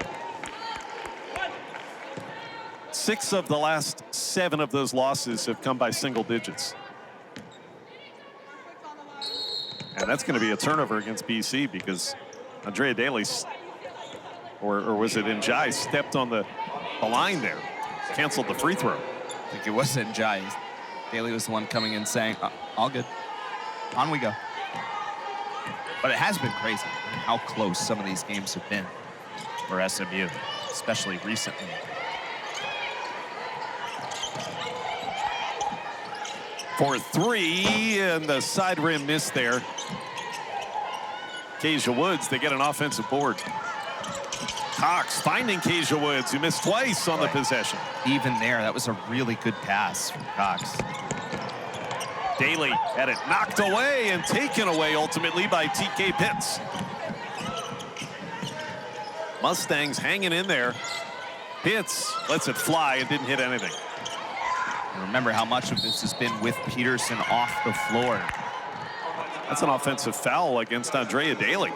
6 of the last 7 of those losses have come by single digits. And that's going to be a turnover against BC because Andrea Daly, or was it Njai, stepped on the line there, canceled the free throw. I think it was Njai. Daly was the one coming in saying, all good, on we go. But it has been crazy how close some of these games have been for SMU, especially recently. For 3, and the side rim miss there. Keisha Woods, they get an offensive board. Cox finding Keisha Woods, who missed twice on the possession. Even there, that was a really good pass from Cox. Daly had it knocked away and taken away ultimately by TK Pitts. Mustangs hanging in there. Pitts lets it fly and didn't hit anything. And remember how much of this has been with Peterson off the floor. That's an offensive foul against Andrea Daly.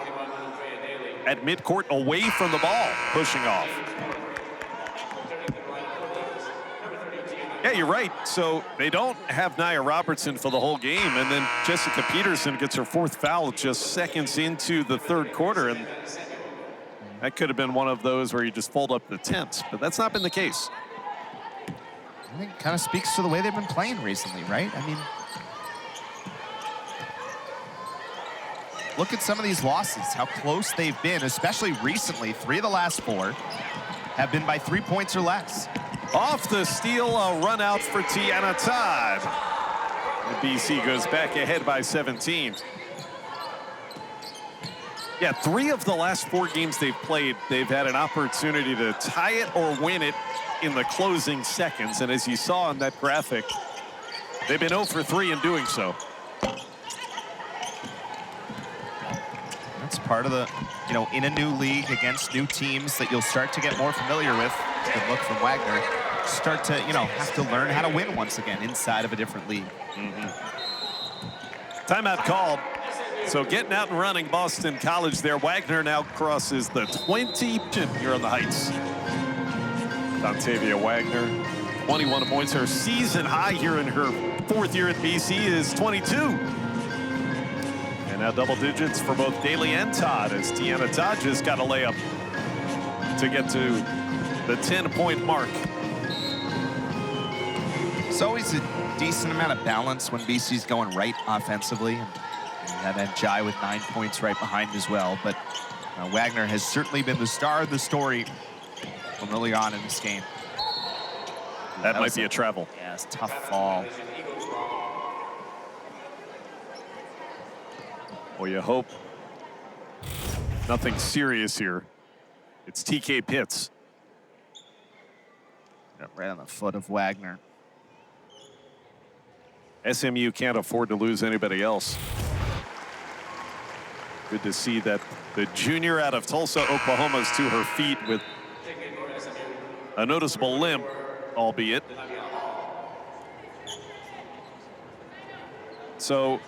At midcourt, away from the ball, pushing off. Yeah, you're right. So they don't have Nia Robertson for the whole game, and then Jessica Peterson gets her 4th foul just seconds into the 3rd quarter, and that could have been one of those where you just fold up the tent, but that's not been the case. I think it kind of speaks to the way they've been playing recently, right? I mean, look at some of these losses, how close they've been, especially recently. 3 of the last 4 have been by 3 points or less. Off the steal, a run out for Tiana Todd. And BC goes back ahead by 17. Yeah, 3 of the last 4 games they've played, they've had an opportunity to tie it or win it in the closing seconds. And as you saw in that graphic, they've been 0 for 3 in doing so. That's part of the, in a new league against new teams that you'll start to get more familiar with. Good look from Waggoner. Start to, have to learn how to win once again inside of a different league. Timeout called. So getting out and running Boston College there. Waggoner now crosses the 20 here on the Heights. Dontavia Waggoner, 21 points. Her season high here in her 4th year at BC is 22. And now double digits for both Daly and Todd as Tiana Todd just got a layup to get to the 10-point mark. It's always a decent amount of balance when BC's going right offensively. And then Njai with 9 points right behind as well. But Waggoner has certainly been the star of the story from early on in this game. That might be a travel. Yeah, it's a tough fall. Well, you hope nothing serious here. It's TK Pitts. Right on the foot of Waggoner. SMU can't afford to lose anybody else. Good to see that the junior out of Tulsa, Oklahoma is to her feet with a noticeable limp, albeit. So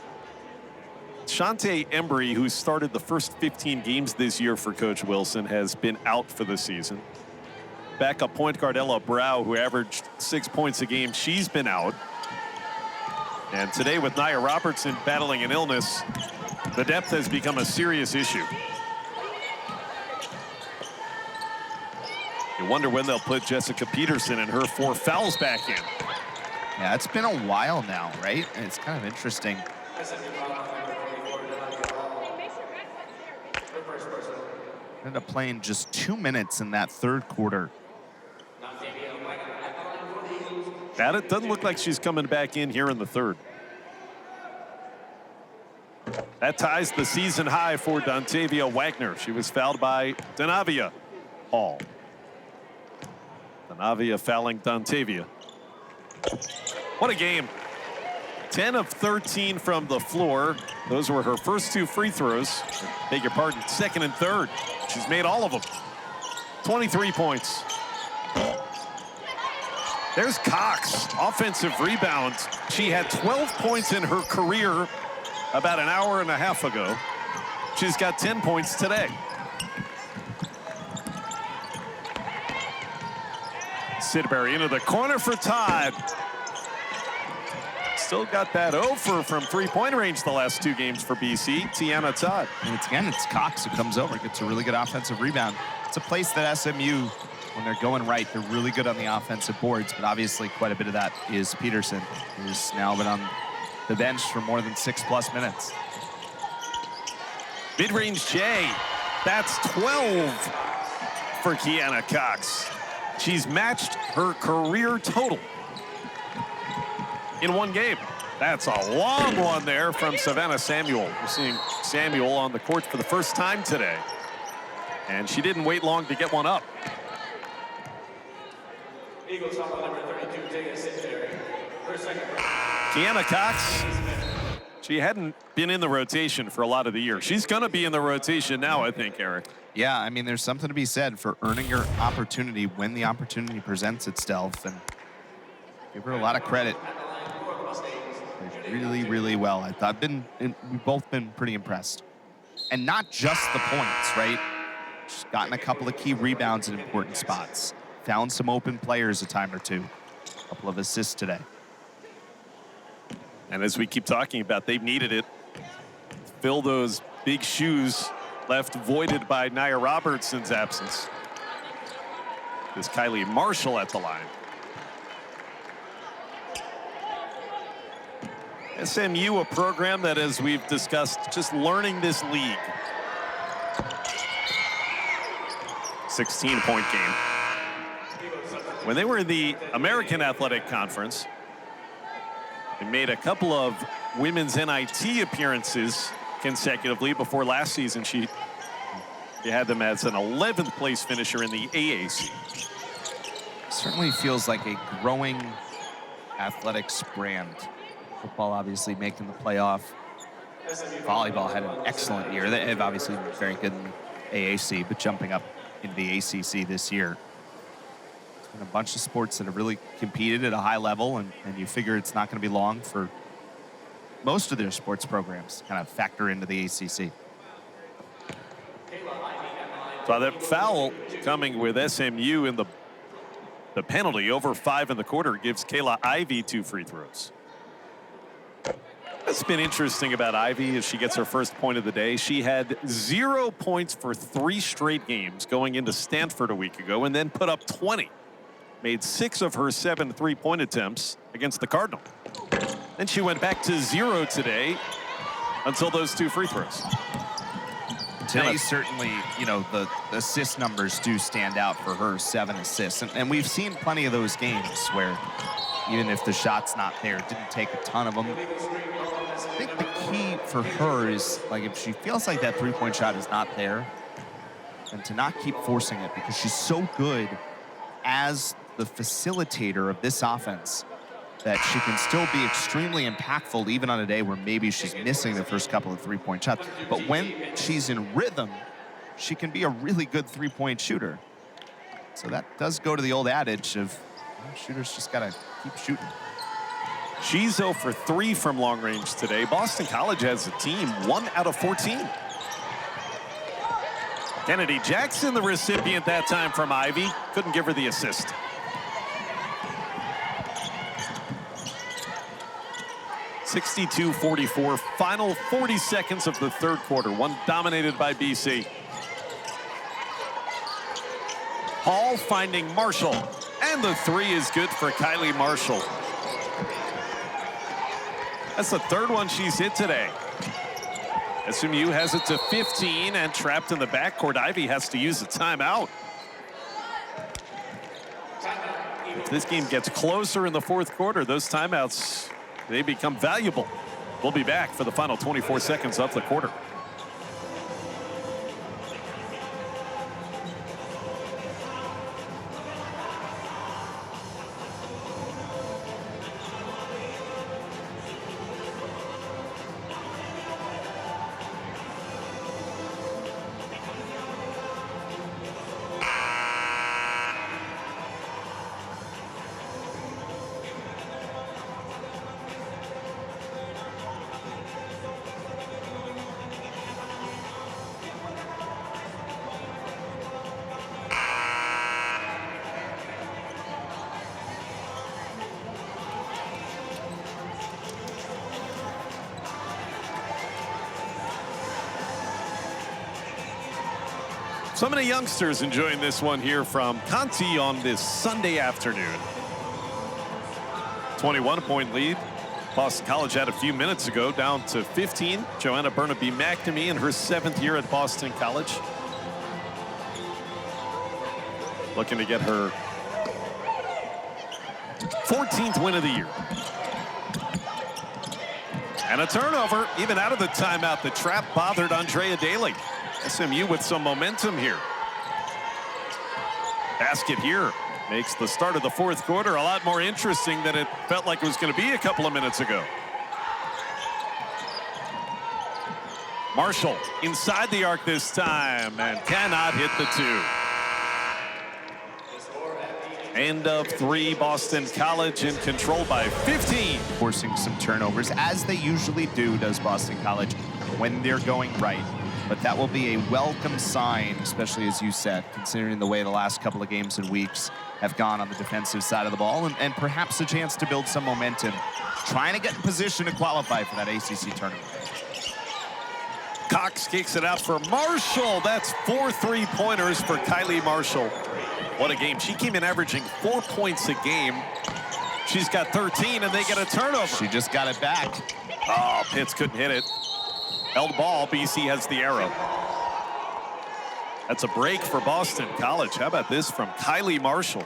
Shantae Embry, who started the first 15 games this year for Coach Wilson, has been out for the season. Backup point guard Ella Brow, who averaged 6 points a game, she's been out. And today with Nia Robertson battling an illness, the depth has become a serious issue. You wonder when they'll put Jessica Peterson and her 4 fouls back in. Yeah, it's been a while now, right? And it's kind of interesting. Ended up playing just 2 minutes in that third quarter. And it doesn't look like she's coming back in here in the third. That ties the season high for Dontavia Waggoner. She was fouled by Dontavia Hall. Dontavia fouling Dontavia. What a game. 10 of 13 from the floor. Those were her first 2 free throws. Beg your pardon, second and third. She's made all of them. 23 points. There's Cox, offensive rebound. She had 12 points in her career about an hour and a half ago. She's got 10 points today. Sidbury into the corner for Todd. Still got that over from three-point range the last 2 games for BC. Tiana Todd. And it's Cox who comes over, gets a really good offensive rebound. It's a place that SMU, when they're going right, they're really good on the offensive boards, but obviously quite a bit of that is Peterson, who's now been on the bench for more than 6+ minutes. Mid-range J. That's 12 for Kiana Cox. She's matched her career total in 1 game. That's a long one there from Savannah Samuel. We're seeing Samuel on the court for the first time today. And she didn't wait long to get one up. Eagles top number 32, take a sit there. Kiana Cox, she hadn't been in the rotation for a lot of the year. She's going to be in the rotation now, I think, Eric. Yeah, I mean, there's something to be said for earning your opportunity when the opportunity presents itself, and give her a lot of credit. Really, really well. We've both been pretty impressed. And not just the points, right? She's gotten a couple of key rebounds in important spots. Found some open players a time or two. A couple of assists today. And as we keep talking about, they've needed it. Fill those big shoes left voided by Nia Robertson's absence. There's Kylie Marshall at the line. SMU, a program that, as we've discussed, just learning this league. 16-point game. When they were in the American Athletic Conference, they made a couple of women's NIT appearances consecutively. Before last season, you had them as an 11th place finisher in the AAC. Certainly feels like a growing athletics brand. Football obviously making the playoff. Volleyball had an excellent year. They have obviously been very good in the AAC, but jumping up into the ACC this year. There's been a bunch of sports that have really competed at a high level, and you figure it's not going to be long for most of their sports programs to kind of factor into the ACC. So that foul coming with SMU in the penalty over 5 in the quarter gives Kayla Ivey 2 free throws. What's been interesting about Ivey is she gets her first point of the day. She had 0 points for 3 straight games going into Stanford a week ago, and then put up 20. Made 6 of her 7 3-point attempts against the Cardinal. Then she went back to 0 today until those 2 free throws. Today, certainly, you know, the assist numbers do stand out for her, 7 assists. And we've seen plenty of those games where even if the shot's not there, didn't take a ton of them. I think the key for her is, like, if she feels like that 3-point shot is not there, and to not keep forcing it, because she's so good as the facilitator of this offense that she can still be extremely impactful even on a day where maybe she's missing the first couple of 3-point shots. But when she's in rhythm, she can be a really good 3-point shooter. So that does go to the old adage of, you know, shooters just gotta keep shooting. She's 0 for 3 from long range today. Boston College has a team 1 out of 14. Kennedy Jackson, the recipient that time from Ivey. Couldn't give her the assist. (62-44) final 40 seconds of the third quarter. One dominated by BC. Hall finding Marshall. And the 3 is good for Kylie Marshall. That's the 3rd one she's hit today. SMU has it to 15 and trapped in the backcourt. Ivy has to use a timeout. If this game gets closer in the fourth quarter, those timeouts, they become valuable. We'll be back for the final 24 seconds of the quarter. So many youngsters enjoying this one here from Conti on this Sunday afternoon. 21-point lead. Boston College had a few minutes ago, down to 15. Joanna Burnaby McNamee in her 7th year at Boston College. Looking to get her 14th win of the year. And a turnover, even out of the timeout. The trap bothered Andrea Daly. SMU with some momentum here. Basket here makes the start of the fourth quarter a lot more interesting than it felt like it was going to be a couple of minutes ago. Marshall inside the arc this time and cannot hit the two. End of 3, Boston College in control by 15. Forcing some turnovers, as they usually do, does Boston College, when they're going right. But that will be a welcome sign, especially as you said, considering the way the last couple of games and weeks have gone on the defensive side of the ball, and perhaps a chance to build some momentum, trying to get in position to qualify for that ACC tournament. Cox kicks it out for Marshall. That's 4 3-pointers for Kylie Marshall. What a game. She came in averaging 4 points a game. She's got 13, and they get a turnover. She just got it back. Oh, Pitts couldn't hit it. Held ball, BC has the arrow. That's a break for Boston College. How about this from Kylie Marshall?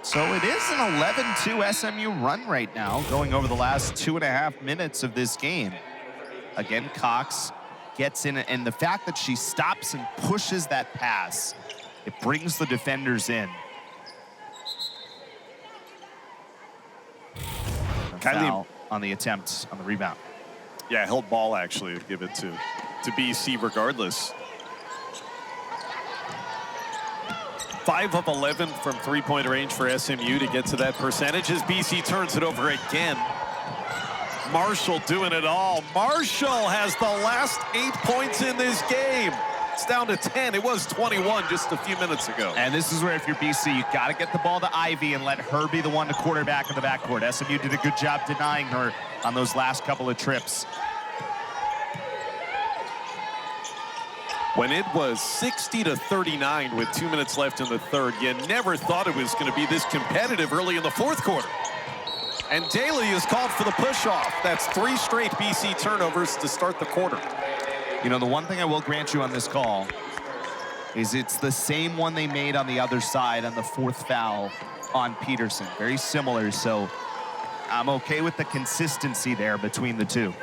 So it is an 11-2 SMU run right now, going over the last 2.5 minutes of this game. Again, Cox gets in, and the fact that she stops and pushes that pass, it brings the defenders in. Kylie on the attempt, on the rebound. Yeah, held ball actually. Give it to BC regardless. 5 of 11 from 3-point range for SMU to get to that percentage as BC turns it over again. Marshall doing it all. Marshall has the last 8 points in this game. It's down to 10. It was 21 just a few minutes ago. And this is where, if you're BC, you got to get the ball to Ivy and let her be the one to quarterback in the backcourt. SMU did a good job denying her on those last couple of trips. When it was 60-39 with 2 minutes left in the third, you never thought it was going to be this competitive early in the fourth quarter. And Daly is called for the push-off. That's 3 straight BC turnovers to start the quarter. You know, the one thing I will grant you on this call is it's the same one they made on the other side on the 4th foul on Peterson. Very similar, so I'm okay with the consistency there between the two.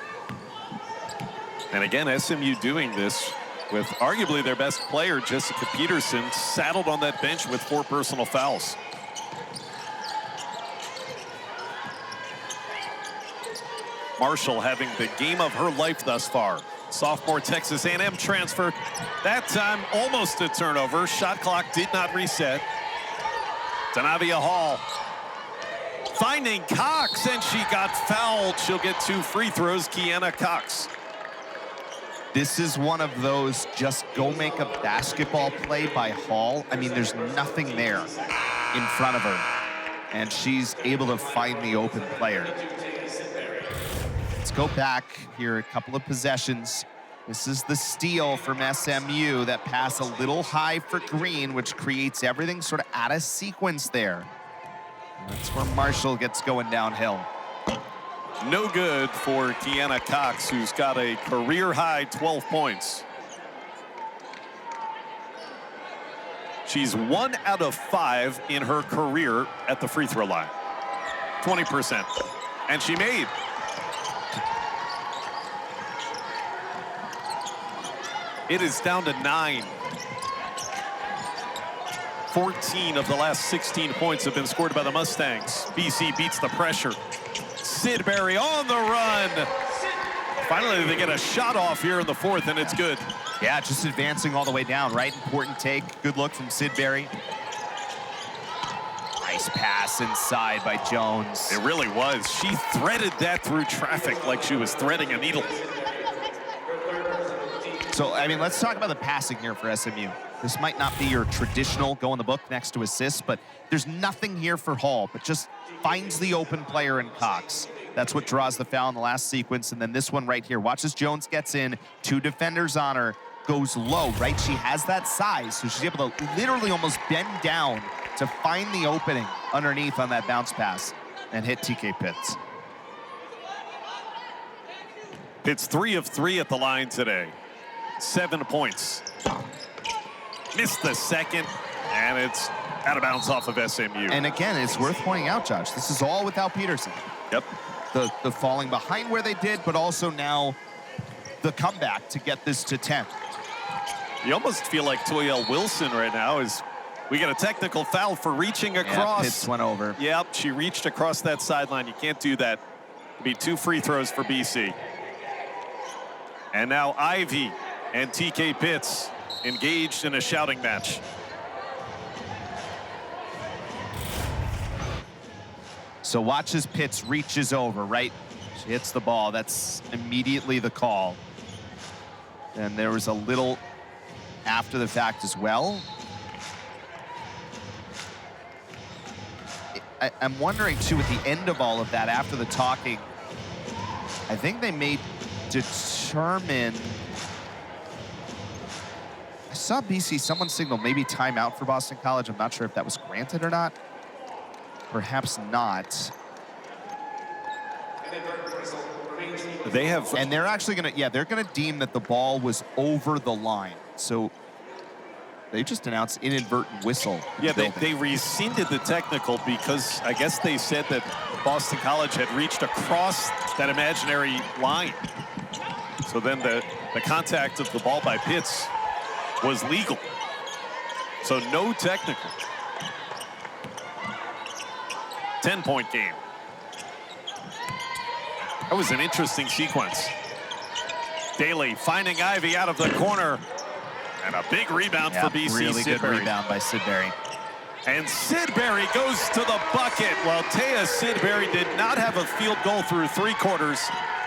And again, SMU doing this with arguably their best player, Jessica Peterson, saddled on that bench with 4 personal fouls. Marshall having the game of her life thus far. Sophomore Texas A&M transfer. That time, almost a turnover. Shot clock did not reset. Dontavia Hall finding Cox, and she got fouled. She'll get 2 free throws, Kiana Cox. This is one of those just go make a basketball play by Hall. I mean, there's nothing there in front of her, and she's able to find the open player. Let's go back here, a couple of possessions. This is the steal from SMU. That pass a little high for Green, which creates everything sort of out of sequence there. And that's where Marshall gets going downhill. No good for Kiana Cox, who's got a career-high 12 points. She's 1 out of 5 in her career at the free throw line. 20%. And she made. It is down to 9. 14 of the last 16 points have been scored by the Mustangs. BC beats the pressure. Sidbury on the run. Finally, they get a shot off here in the fourth, and it's good. Yeah, just advancing all the way down, right? Important take. Good look from Sidbury. Nice pass inside by Jones. It really was. She threaded that through traffic like she was threading a needle. So, I mean, let's talk about the passing here for SMU. This might not be your traditional go in the book next to assists, but there's nothing here for Hall, but just finds the open player in Cox. That's what draws the foul in the last sequence. And then this one right here. Watch as Jones gets in. 2 defenders on her. Goes low, right? She has that size, so she's able to literally almost bend down to find the opening underneath on that bounce pass and hit TK Pitts. Pitts 3 of 3 at the line today. 7 points. Missed the second, and it's out of bounds off of SMU. And again, it's worth pointing out, Josh, this is all without Peterson. Yep. The falling behind where they did, but also now the comeback to get this to 10. You almost feel like Toyelle Wilson right now is, we get a technical foul for reaching across. Yeah, Pitts went over. Yep, she reached across that sideline. You can't do that. It'll be 2 free throws for BC. And now Ivy and TK Pitts engaged in a shouting match. So watch as Pitts reaches over, right? She hits the ball. That's immediately the call. And there was a little after the fact as well. I'm wondering, too, at the end of all of that, after the talking, I think they may determine... I saw BC, someone signal maybe timeout for Boston College. I'm not sure if that was granted or not. Perhaps not. They have... And they're actually going to, yeah, they're going to deem that the ball was over the line. So they just announced inadvertent whistle. Yeah, they rescinded the technical because I guess they said that Boston College had reached across that imaginary line. So then the contact of the ball by Pitts was legal. So no technical. 10-point game. That was an interesting sequence. Daly finding Ivy out of the corner. And a big rebound for BC. Really good Sidbury. rebound by Sidbury. And Sidbury goes to the bucket. While Taya Sidbury did not have a field goal through 3 quarters,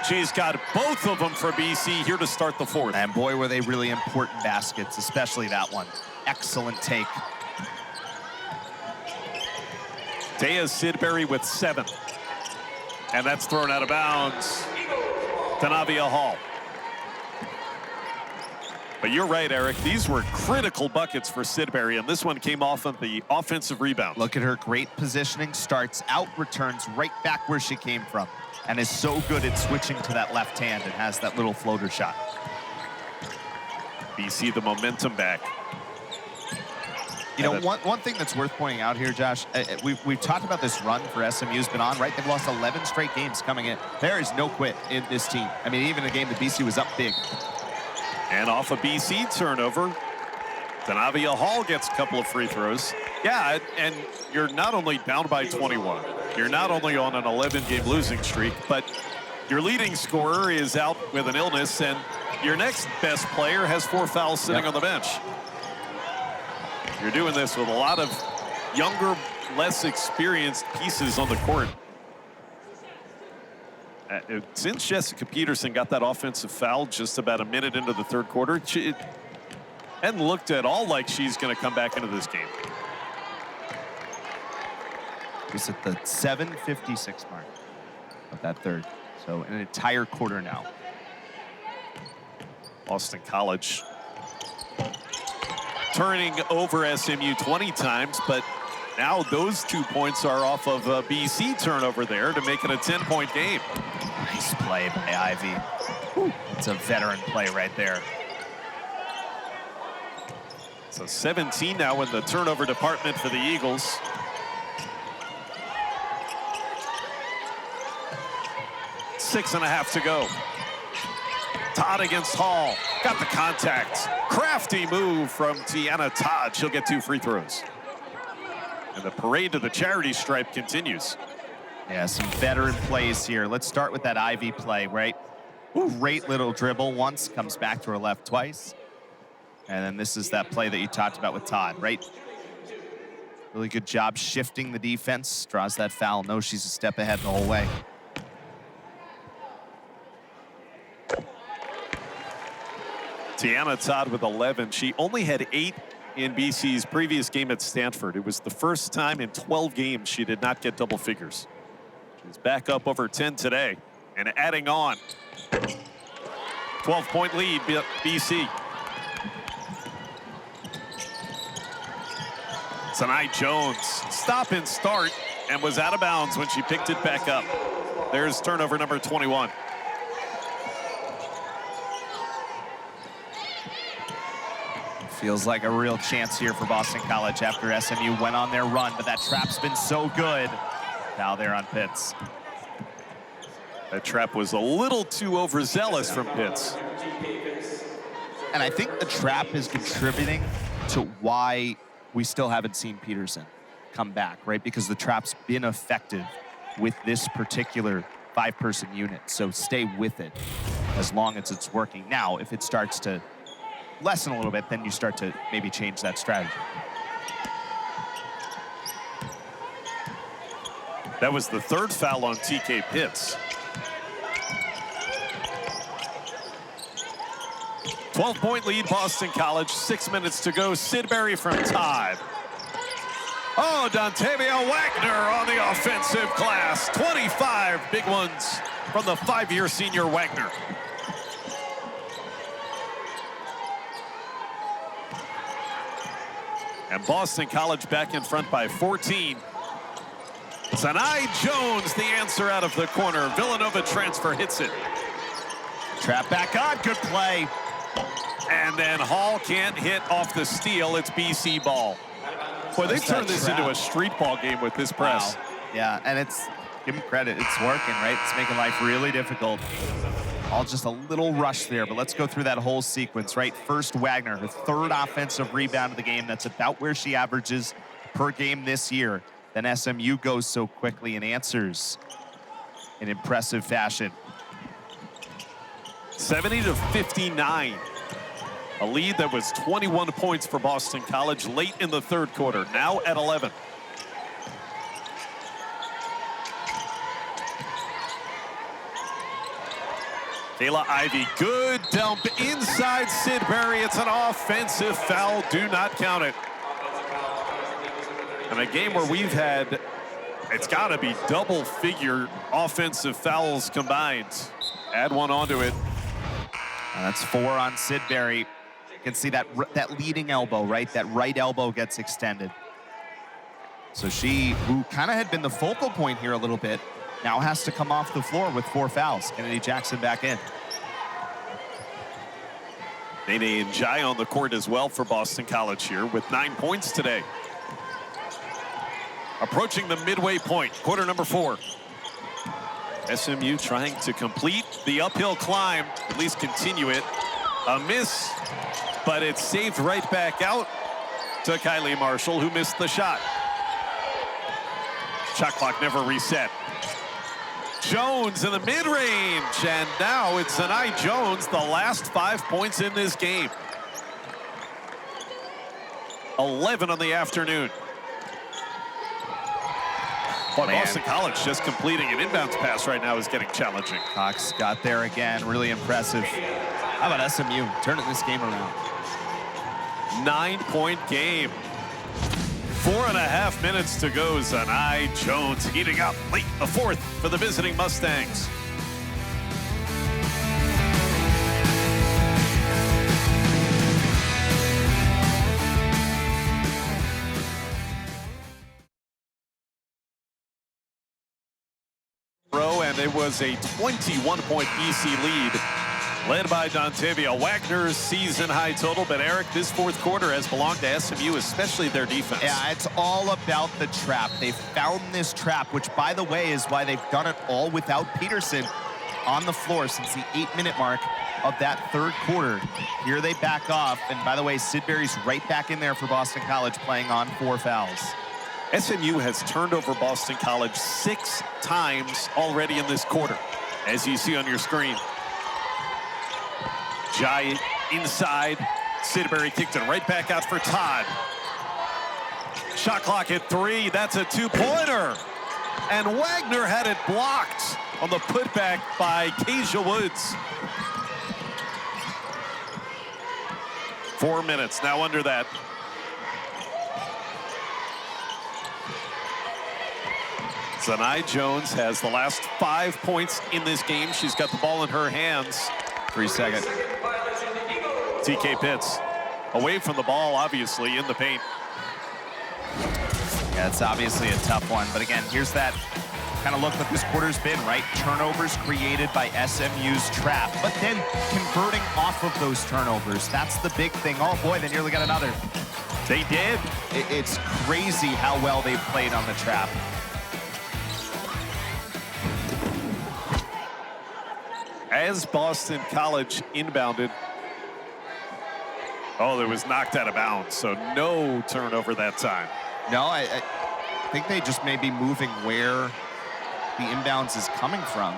she's got both of them for BC here to start the fourth. And boy, were they really important baskets, especially that one. Excellent take. Taya Sidbury with 7. And that's thrown out of bounds. Dontavia Hall. But you're right, Eric. These were critical buckets for Sidbury, and this one came off of the offensive rebound. Look at her great positioning. Starts out, returns right back where she came from, and is so good at switching to that left hand and has that little floater shot. BC the momentum back. You know, one thing that's worth pointing out here, Josh, we've talked about this run for SMU's been on, right? They've lost 11 straight games coming in. There is no quit in this team. I mean, even the game that BC was up big. And off a BC turnover, Dontavia Hall gets a couple of free throws. Yeah, and you're not only down by 21, you're not only on an 11-game losing streak, but your leading scorer is out with an illness, and your next best player has 4 fouls sitting on the bench. You're doing this with a lot of younger, less experienced pieces on the court. Since Jessica Peterson got that offensive foul just about a minute into the third quarter, she hadn't looked at all like she's going to come back into this game. It's at the 7:56 mark of that third. So an entire quarter now. Boston College turning over SMU 20 times, but now those 2 points are off of a BC turnover there to make it a 10-point game. Nice play by Ivy. It's a veteran play right there. So 17 now in the turnover department for the Eagles. Six and a half to go. Todd against Hall. Got the contact. Crafty move from Tiana Todd. She'll get 2 free throws. And the parade to the charity stripe continues. Yeah, some veteran plays here. Let's start with that Ivy play, right? Great little dribble once, comes back to her left twice. And then this is that play that you talked about with Todd, right? Really good job shifting the defense, draws that foul. Knows she's a step ahead the whole way. Tiana Todd with 11. She only had 8 in BC's previous game at Stanford. It was the first time in 12 games she did not get double figures. She's back up over 10 today and adding on. 12-point lead, BC. Zanai Jones, stop and start, and was out of bounds when she picked it back up. There's turnover number 21. Feels like a real chance here for Boston College after SMU went on their run, but that trap's been so good. Now they're on Pitts. That trap was a little too overzealous from Pitts. And I think the trap is contributing to why we still haven't seen Peterson come back, right? Because the trap's been effective with this particular 5-person unit. So stay with it as long as it's working. Now, if it starts to lessen a little bit, then you start to maybe change that strategy. That was the 3rd foul on TK Pitts. 12-point lead, Boston College. 6 minutes to go. Sidbury from Todd. Oh, Dontavia Waggoner on the offensive glass. 25 big ones from the 5-year senior Waggoner. And Boston College back in front by 14. Zanai Jones, the answer out of the corner. Villanova transfer hits it. Trap back on, good play. And then Hall can't hit off the steal. It's BC ball. Boy, they turned this into a street ball game with this press. Wow. Yeah, and it's, give them credit, it's working, right? It's making life really difficult. All just a little rush there, but let's go through that whole sequence, right? First, Waggoner, her 3rd offensive rebound of the game. That's about where she averages per game this year. Then SMU goes so quickly and answers in impressive fashion. 70-59. A lead that was 21 points for Boston College late in the 3rd quarter, now at 11. Kayla Ivy, good dump inside Sidbury. It's an offensive foul. Do not count it. In a game where we've had, it's got to be double-figure offensive fouls combined. Add one onto it. That's 4 on Sidbury. You can see that leading elbow, right? That right elbow gets extended. So she, who kind of had been the focal point here a little bit, now has to come off the floor with 4 fouls. Kennedy Jackson back in. Nene Njai on the court as well for Boston College here with 9 points today. Approaching the midway point, quarter number 4. SMU trying to complete the uphill climb, at least continue it. A miss, but it's saved right back out to Kylie Marshall, who missed the shot. Shot clock never reset. Jones in the mid-range, and now it's Zanai Jones, the last 5 points in this game. 11 on the afternoon. Boy, Boston College just completing an inbounds pass right now is getting challenging. Cox got there again, really impressive. How about SMU turning this game around? 9-point game. 4.5 minutes to go. Zanai Jones heating up late in the 4th for the visiting Mustangs. and it was a 21-point BC lead, led by Dontavia Waggoner's season-high total. But Eric, this fourth quarter has belonged to SMU, especially their defense. Yeah, it's all about the trap. They've found this trap, which, by the way, is why they've done it all without Peterson on the floor since the 8-minute mark of that third quarter. Here they back off, and by the way, Sidbury's right back in there for Boston College, playing on 4 fouls. SMU has turned over Boston College 6 times already in this quarter, as you see on your screen. Giant inside. Sidbury kicked it right back out for Todd. Shot clock at 3. That's a 2-pointer. And Waggoner had it blocked on the putback by Keisha Woods. 4 minutes now under that. Zanai Jones has the last 5 points in this game. She's got the ball in her hands. 3 seconds. TK Pitts away from the ball, obviously, in the paint. Yeah, it's obviously a tough one. But again, here's that kind of look what this quarter's been, right? Turnovers created by SMU's trap, but then converting off of those turnovers. That's the big thing. Oh, boy, they nearly got another. They did. It's crazy how well they've played on the trap. As Boston College inbounded, oh, it was knocked out of bounds, so no turnover that time. No, I think they just may be moving where the inbounds is coming from.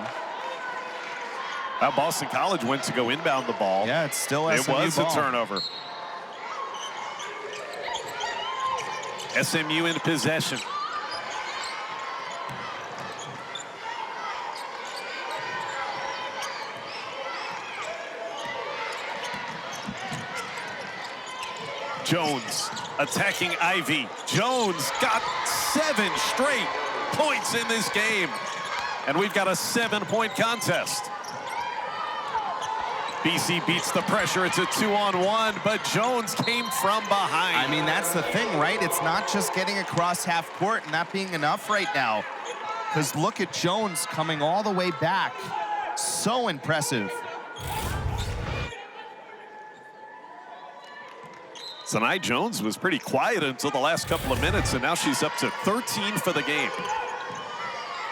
Now Boston College went to go inbound the ball. Yeah, it's still SMU It was ball. a turnover. SMU in possession. Jones attacking Ivy. Jones got 7 straight points in this game. And we've got a 7-point contest. BC beats the pressure. It's a 2-on-1, but Jones came from behind. I mean, that's the thing, right? It's not just getting across half court and that being enough right now. Because look at Jones coming all the way back. So impressive. Zanai Jones was pretty quiet until the last couple of minutes, and now she's up to 13 for the game.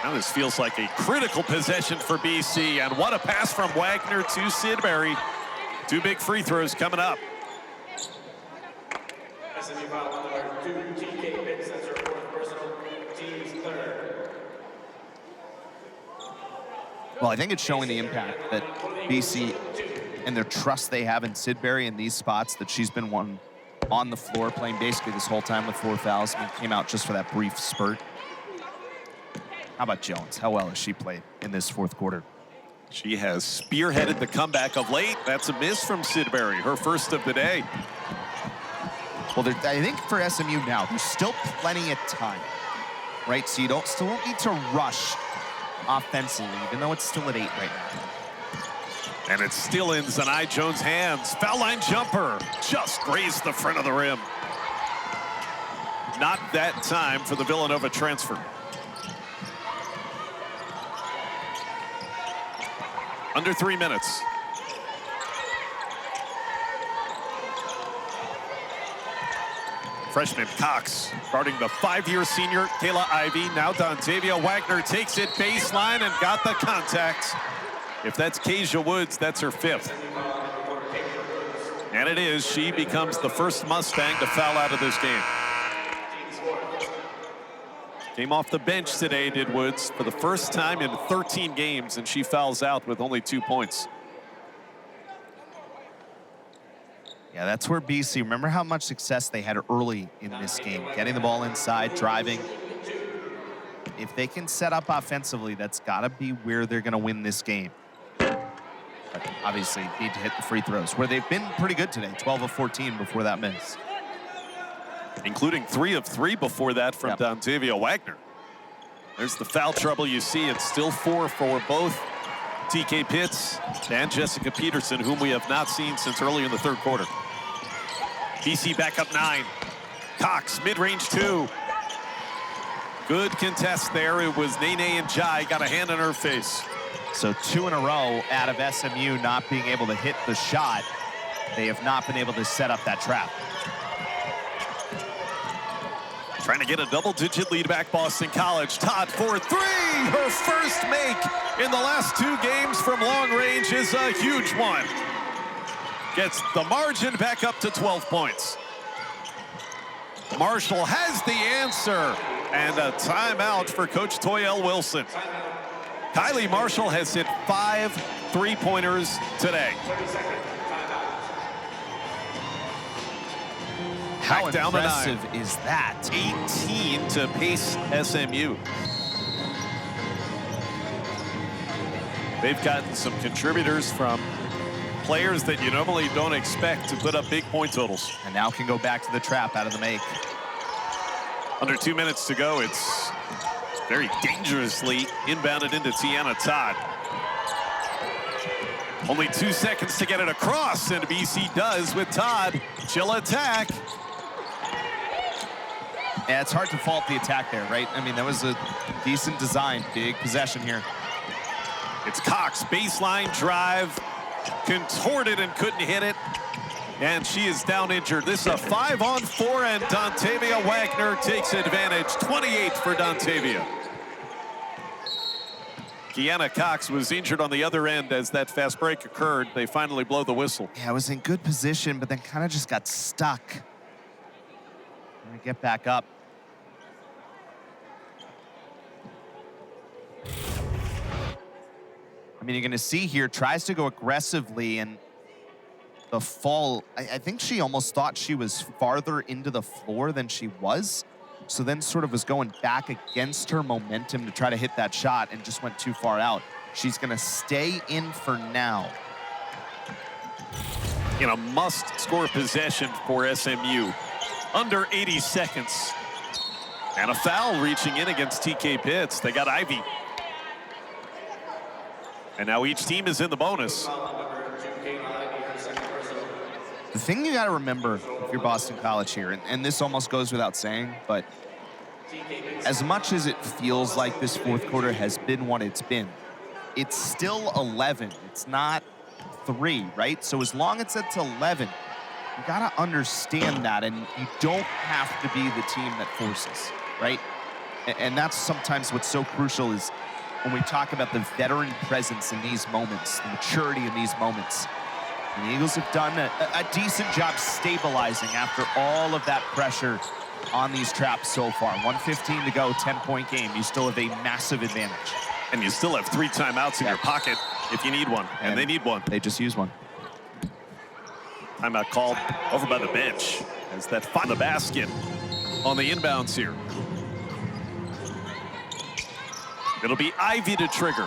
Now this feels like a critical possession for BC, and what a pass from Waggoner to Sidbury. 2 big free throws coming up. SMU foul on number 2, TK Pitts. That's her 4th personal, team's 3rd. Well, I think it's showing the impact that BC and their trust they have in Sidbury in these spots, that she's been one on the floor playing basically this whole time with 4 fouls. I mean, came out just for that brief spurt. How about Jones? How well has she played in this fourth quarter? She has spearheaded the comeback of late. That's a miss from Sidbury, her first of the day. Well, I think for SMU now, there's still plenty of time, right? So you still don't need to rush offensively, even though it's still at 8 right now. And it's still in Zanai Jones' hands. Foul line jumper just grazed the front of the rim. Not that time for the Villanova transfer. Under 3 minutes. Freshman Cox guarding the 5-year senior Kayla Ivy. Now Dontavia Waggoner takes it baseline and got the contact. If that's Keisha Woods, that's her 5th. And it is. She becomes the first Mustang to foul out of this game. Came off the bench today, did Woods, for the first time in 13 games, and she fouls out with only 2 points. Yeah, that's where BC, remember how much success they had early in this game, getting the ball inside, driving. If they can set up offensively, that's got to be where they're going to win this game. But obviously, need to hit the free throws, where they've been pretty good today, 12 of 14 before that miss. Including 3 of 3 before that from Dontavia Waggoner. There's the foul trouble you see. It's still 4 for both TK Pitts and Jessica Peterson, whom we have not seen since early in the third quarter. BC back up 9. Cox, mid-range 2. Good contest there. It was Nene and Jai got a hand in her face. So 2 in a row out of SMU not being able to hit the shot. They have not been able to set up that trap. Trying to get a double-digit lead back, Boston College. Todd for 3. Her first make in the last 2 games from long range is a huge one. Gets the margin back up to 12 points. Marshall has the answer, and a timeout for Coach Toyel Wilson. Kylie Marshall has hit 5 3-pointers today. How down to 9. impressive is that? 18 to pace SMU. They've gotten some contributors from players that you normally don't expect to put up big point totals. And now can go back to the trap out of the make. Under 2 minutes to go, it's very dangerously inbounded into Tiana Todd. Only 2 seconds to get it across, and BC does with Todd. She'll attack. Yeah, it's hard to fault the attack there, right? I mean, that was a decent design, big possession here. It's Cox, baseline drive, contorted and couldn't hit it. And she is down injured. This is a 5-on-4, and Dontavia Waggoner takes advantage. 28 for Dontavia. Kiana Cox was injured on the other end as that fast break occurred. They finally blow the whistle. Yeah, I was in good position, but then kind of just got stuck. I'm gonna get back up. I mean, you're gonna see here, tries to go aggressively, and the fall, I think she almost thought she was farther into the floor than she was. So then sort of was going back against her momentum to try to hit that shot and just went too far out. She's gonna stay in for now. In a must-score possession for SMU. Under 80 seconds. And a foul reaching in against TK Pitts. They got Ivy. And now each team is in the bonus. The thing you gotta remember if you're Boston College here, and this almost goes without saying, but as much as it feels like this fourth quarter has been what it's been, it's still 11. It's not 3, right? So as long as it's 11, you gotta understand that, and you don't have to be the team that forces, right? And that's sometimes what's so crucial is when we talk about the veteran presence in these moments, the maturity in these moments. And the Eagles have done a decent job stabilizing after all of that pressure on these traps so far. 1:15 to go, 10-point game. You still have a massive advantage. And you still have 3 timeouts in your pocket if you need one, and they need one. They just use one. Timeout called over by the bench as that find the basket on the inbounds here. It'll be Ivy to trigger.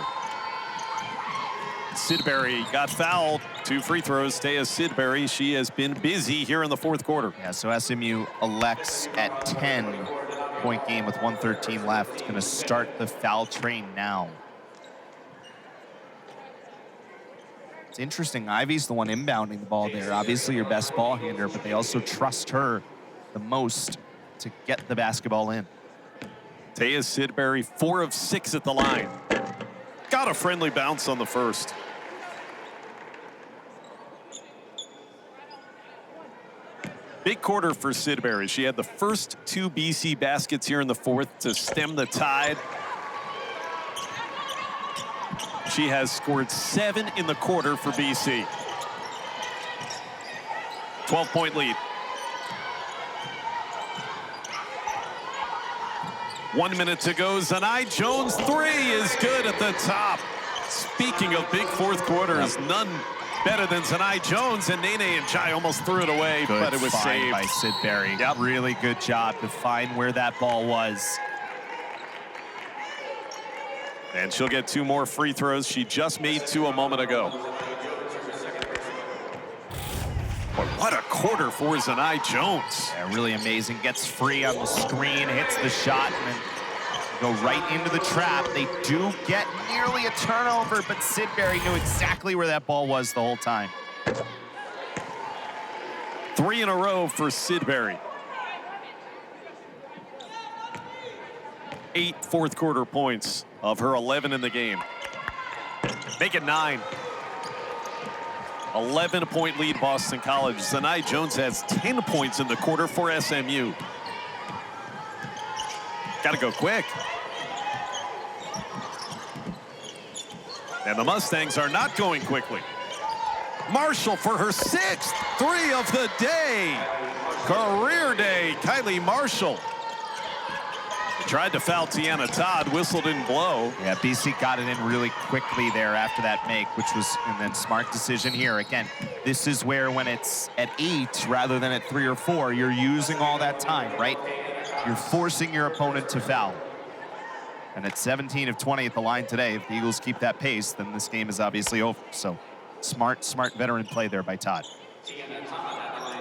Sidbury got fouled. 2 free throws. Taya Sidbury, she has been busy here in the fourth quarter. Yeah, so SMU elects at 10-point game with 1:13 left. Gonna start the foul train now. It's interesting, Ivy's the one inbounding the ball there. Obviously your best ball handler, but they also trust her the most to get the basketball in. Taya Sidbury, 4 of 6 at the line. Got a friendly bounce on the first. Big quarter for Sidbury. She had the first 2 BC baskets here in the fourth to stem the tide. She has scored 7 in the quarter for BC. 12-point lead. 1 minute to go. Zanai Jones 3 is good at the top. Speaking of big fourth quarters, none better than Zanai Jones, and Nene and Jai almost threw it away, but it was saved by Sidbury. Yep. Really good job to find where that ball was. And she'll get 2 more free throws. She just made 2 a moment ago. But what a quarter for Zanai Jones. Yeah, really amazing. Gets free on the screen, hits the shot, and then go right into the trap. They do get nearly a turnover, but Sidbury knew exactly where that ball was the whole time. 3 in a row for Sidbury. 8 fourth quarter points of her 11 in the game. Make it 9. 11-point lead Boston College. Zanai Jones has 10 points in the quarter for SMU. Got to go quick. And the Mustangs are not going quickly. Marshall for her 6th three of the day. Career day, Kylie Marshall. Tried to foul Tiana Todd, whistle didn't blow. Yeah, BC got it in really quickly there after that make, which was, and then smart decision here. Again, this is where when it's at 8 rather than at 3 or 4, you're using all that time, right? You're forcing your opponent to foul. And at 17 of 20 at the line today, if the Eagles keep that pace, then this game is obviously over. So smart veteran play there by Todd.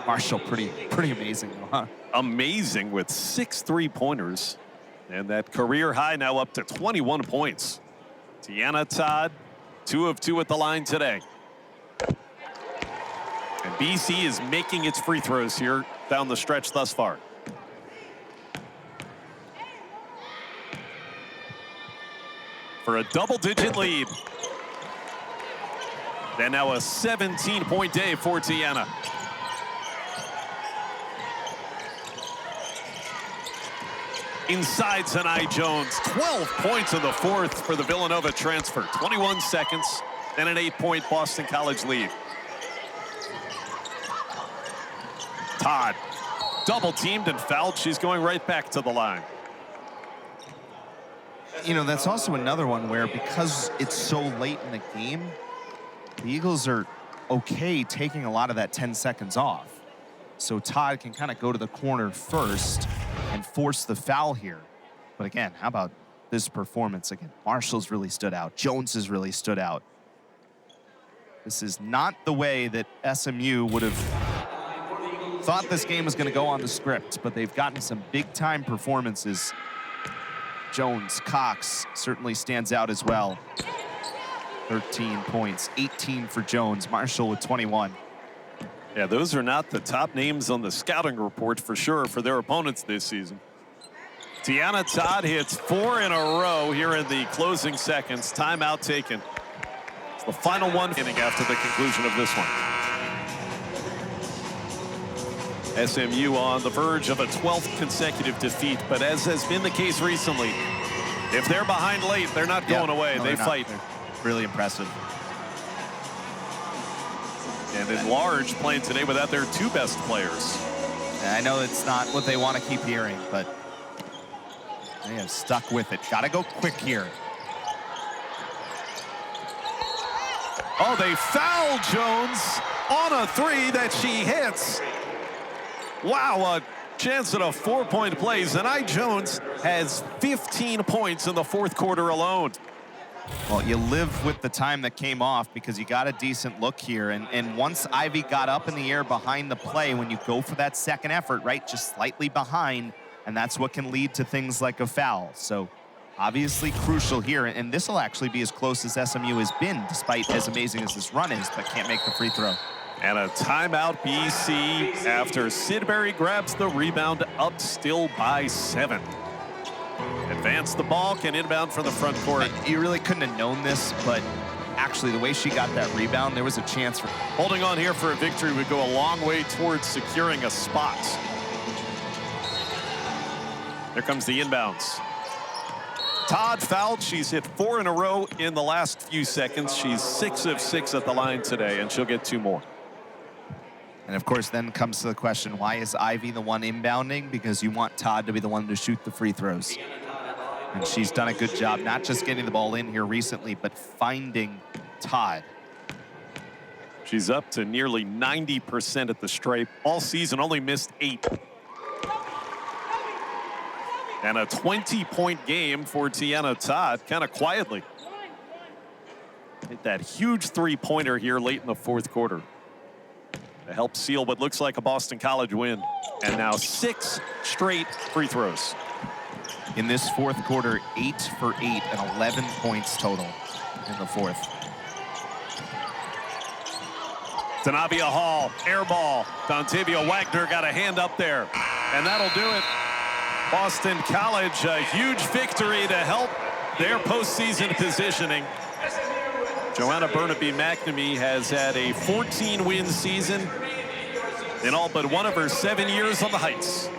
Marshall, pretty amazing though, huh? Amazing with 6 3-pointers. And that career high now up to 21 points. Tiana Todd, 2 of 2 at the line today. And BC is making its free throws here down the stretch thus far. For a double-digit lead. And now a 17-point day for Tiana. Inside Zanai Jones, 12 points in the 4th for the Villanova transfer. 21 seconds, then an 8-point Boston College lead. Todd, double teamed and fouled. She's going right back to the line. You know, that's also another one where because it's so late in the game, the Eagles are okay taking a lot of that 10 seconds off. So Todd can kind of go to the corner first and force the foul here. But again, how about this performance? Again, Marshall's really stood out. Jones has really stood out. This is not the way that SMU would have thought this game was going to go on the script, but they've gotten some big-time performances. Jones, Cox certainly stands out as well. 13 points, 18 for Jones. Marshall with 21. Yeah, those are not the top names on the scouting report for sure for their opponents this season. Tiana Todd hits 4 in a row here in the closing seconds. Timeout taken. It's the final one inning after the conclusion of this one. SMU on the verge of a 12th consecutive defeat, but as has been the case recently, if they're behind late, they're not going away. No, they fight. They're really impressive. And in large, playing today without their 2 best players. I know it's not what they want to keep hearing, but they have stuck with it. Got to go quick here. Oh, they foul Jones on a 3 that she hits. Wow, a chance at a 4-point play. Zanai Jones has 15 points in the 4th quarter alone. Well, you live with the time that came off because you got a decent look here. And once Ivy got up in the air behind the play, when you go for that second effort, right, just slightly behind, and that's what can lead to things like a foul. So obviously crucial here. And this will actually be as close as SMU has been, despite as amazing as this run is, but can't make the free throw. And a timeout BC after Sidbury grabs the rebound, up still by 7. Advance the ball, can inbound from the front court. You really couldn't have known this, but actually the way she got that rebound, there was a chance for... Holding on here for a victory would go a long way towards securing a spot. There comes the inbounds. Todd fouled. She's hit 4 in a row in the last few seconds. She's 6 of 6 at the line today, and she'll get 2 more. And of course, then comes to the question, why is Ivy the one inbounding? Because you want Todd to be the one to shoot the free throws. And she's done a good job, not just getting the ball in here recently, but finding Todd. She's up to nearly 90% at the stripe. All season, only missed 8. And a 20-point game for Tiana Todd, kind of quietly. Hit that huge 3-pointer here late in the 4th quarter to help seal what looks like a Boston College win. And now 6 straight free throws. In this 4th quarter, 8 for 8 and 11 points total in the 4th. Dontavia Hall, air ball. Dontavia Waggoner got a hand up there, and that'll do it. Boston College, a huge victory to help their postseason positioning. Joanna Burnaby McNamee has had a 14-win season in all but one of her 7 years on the Heights.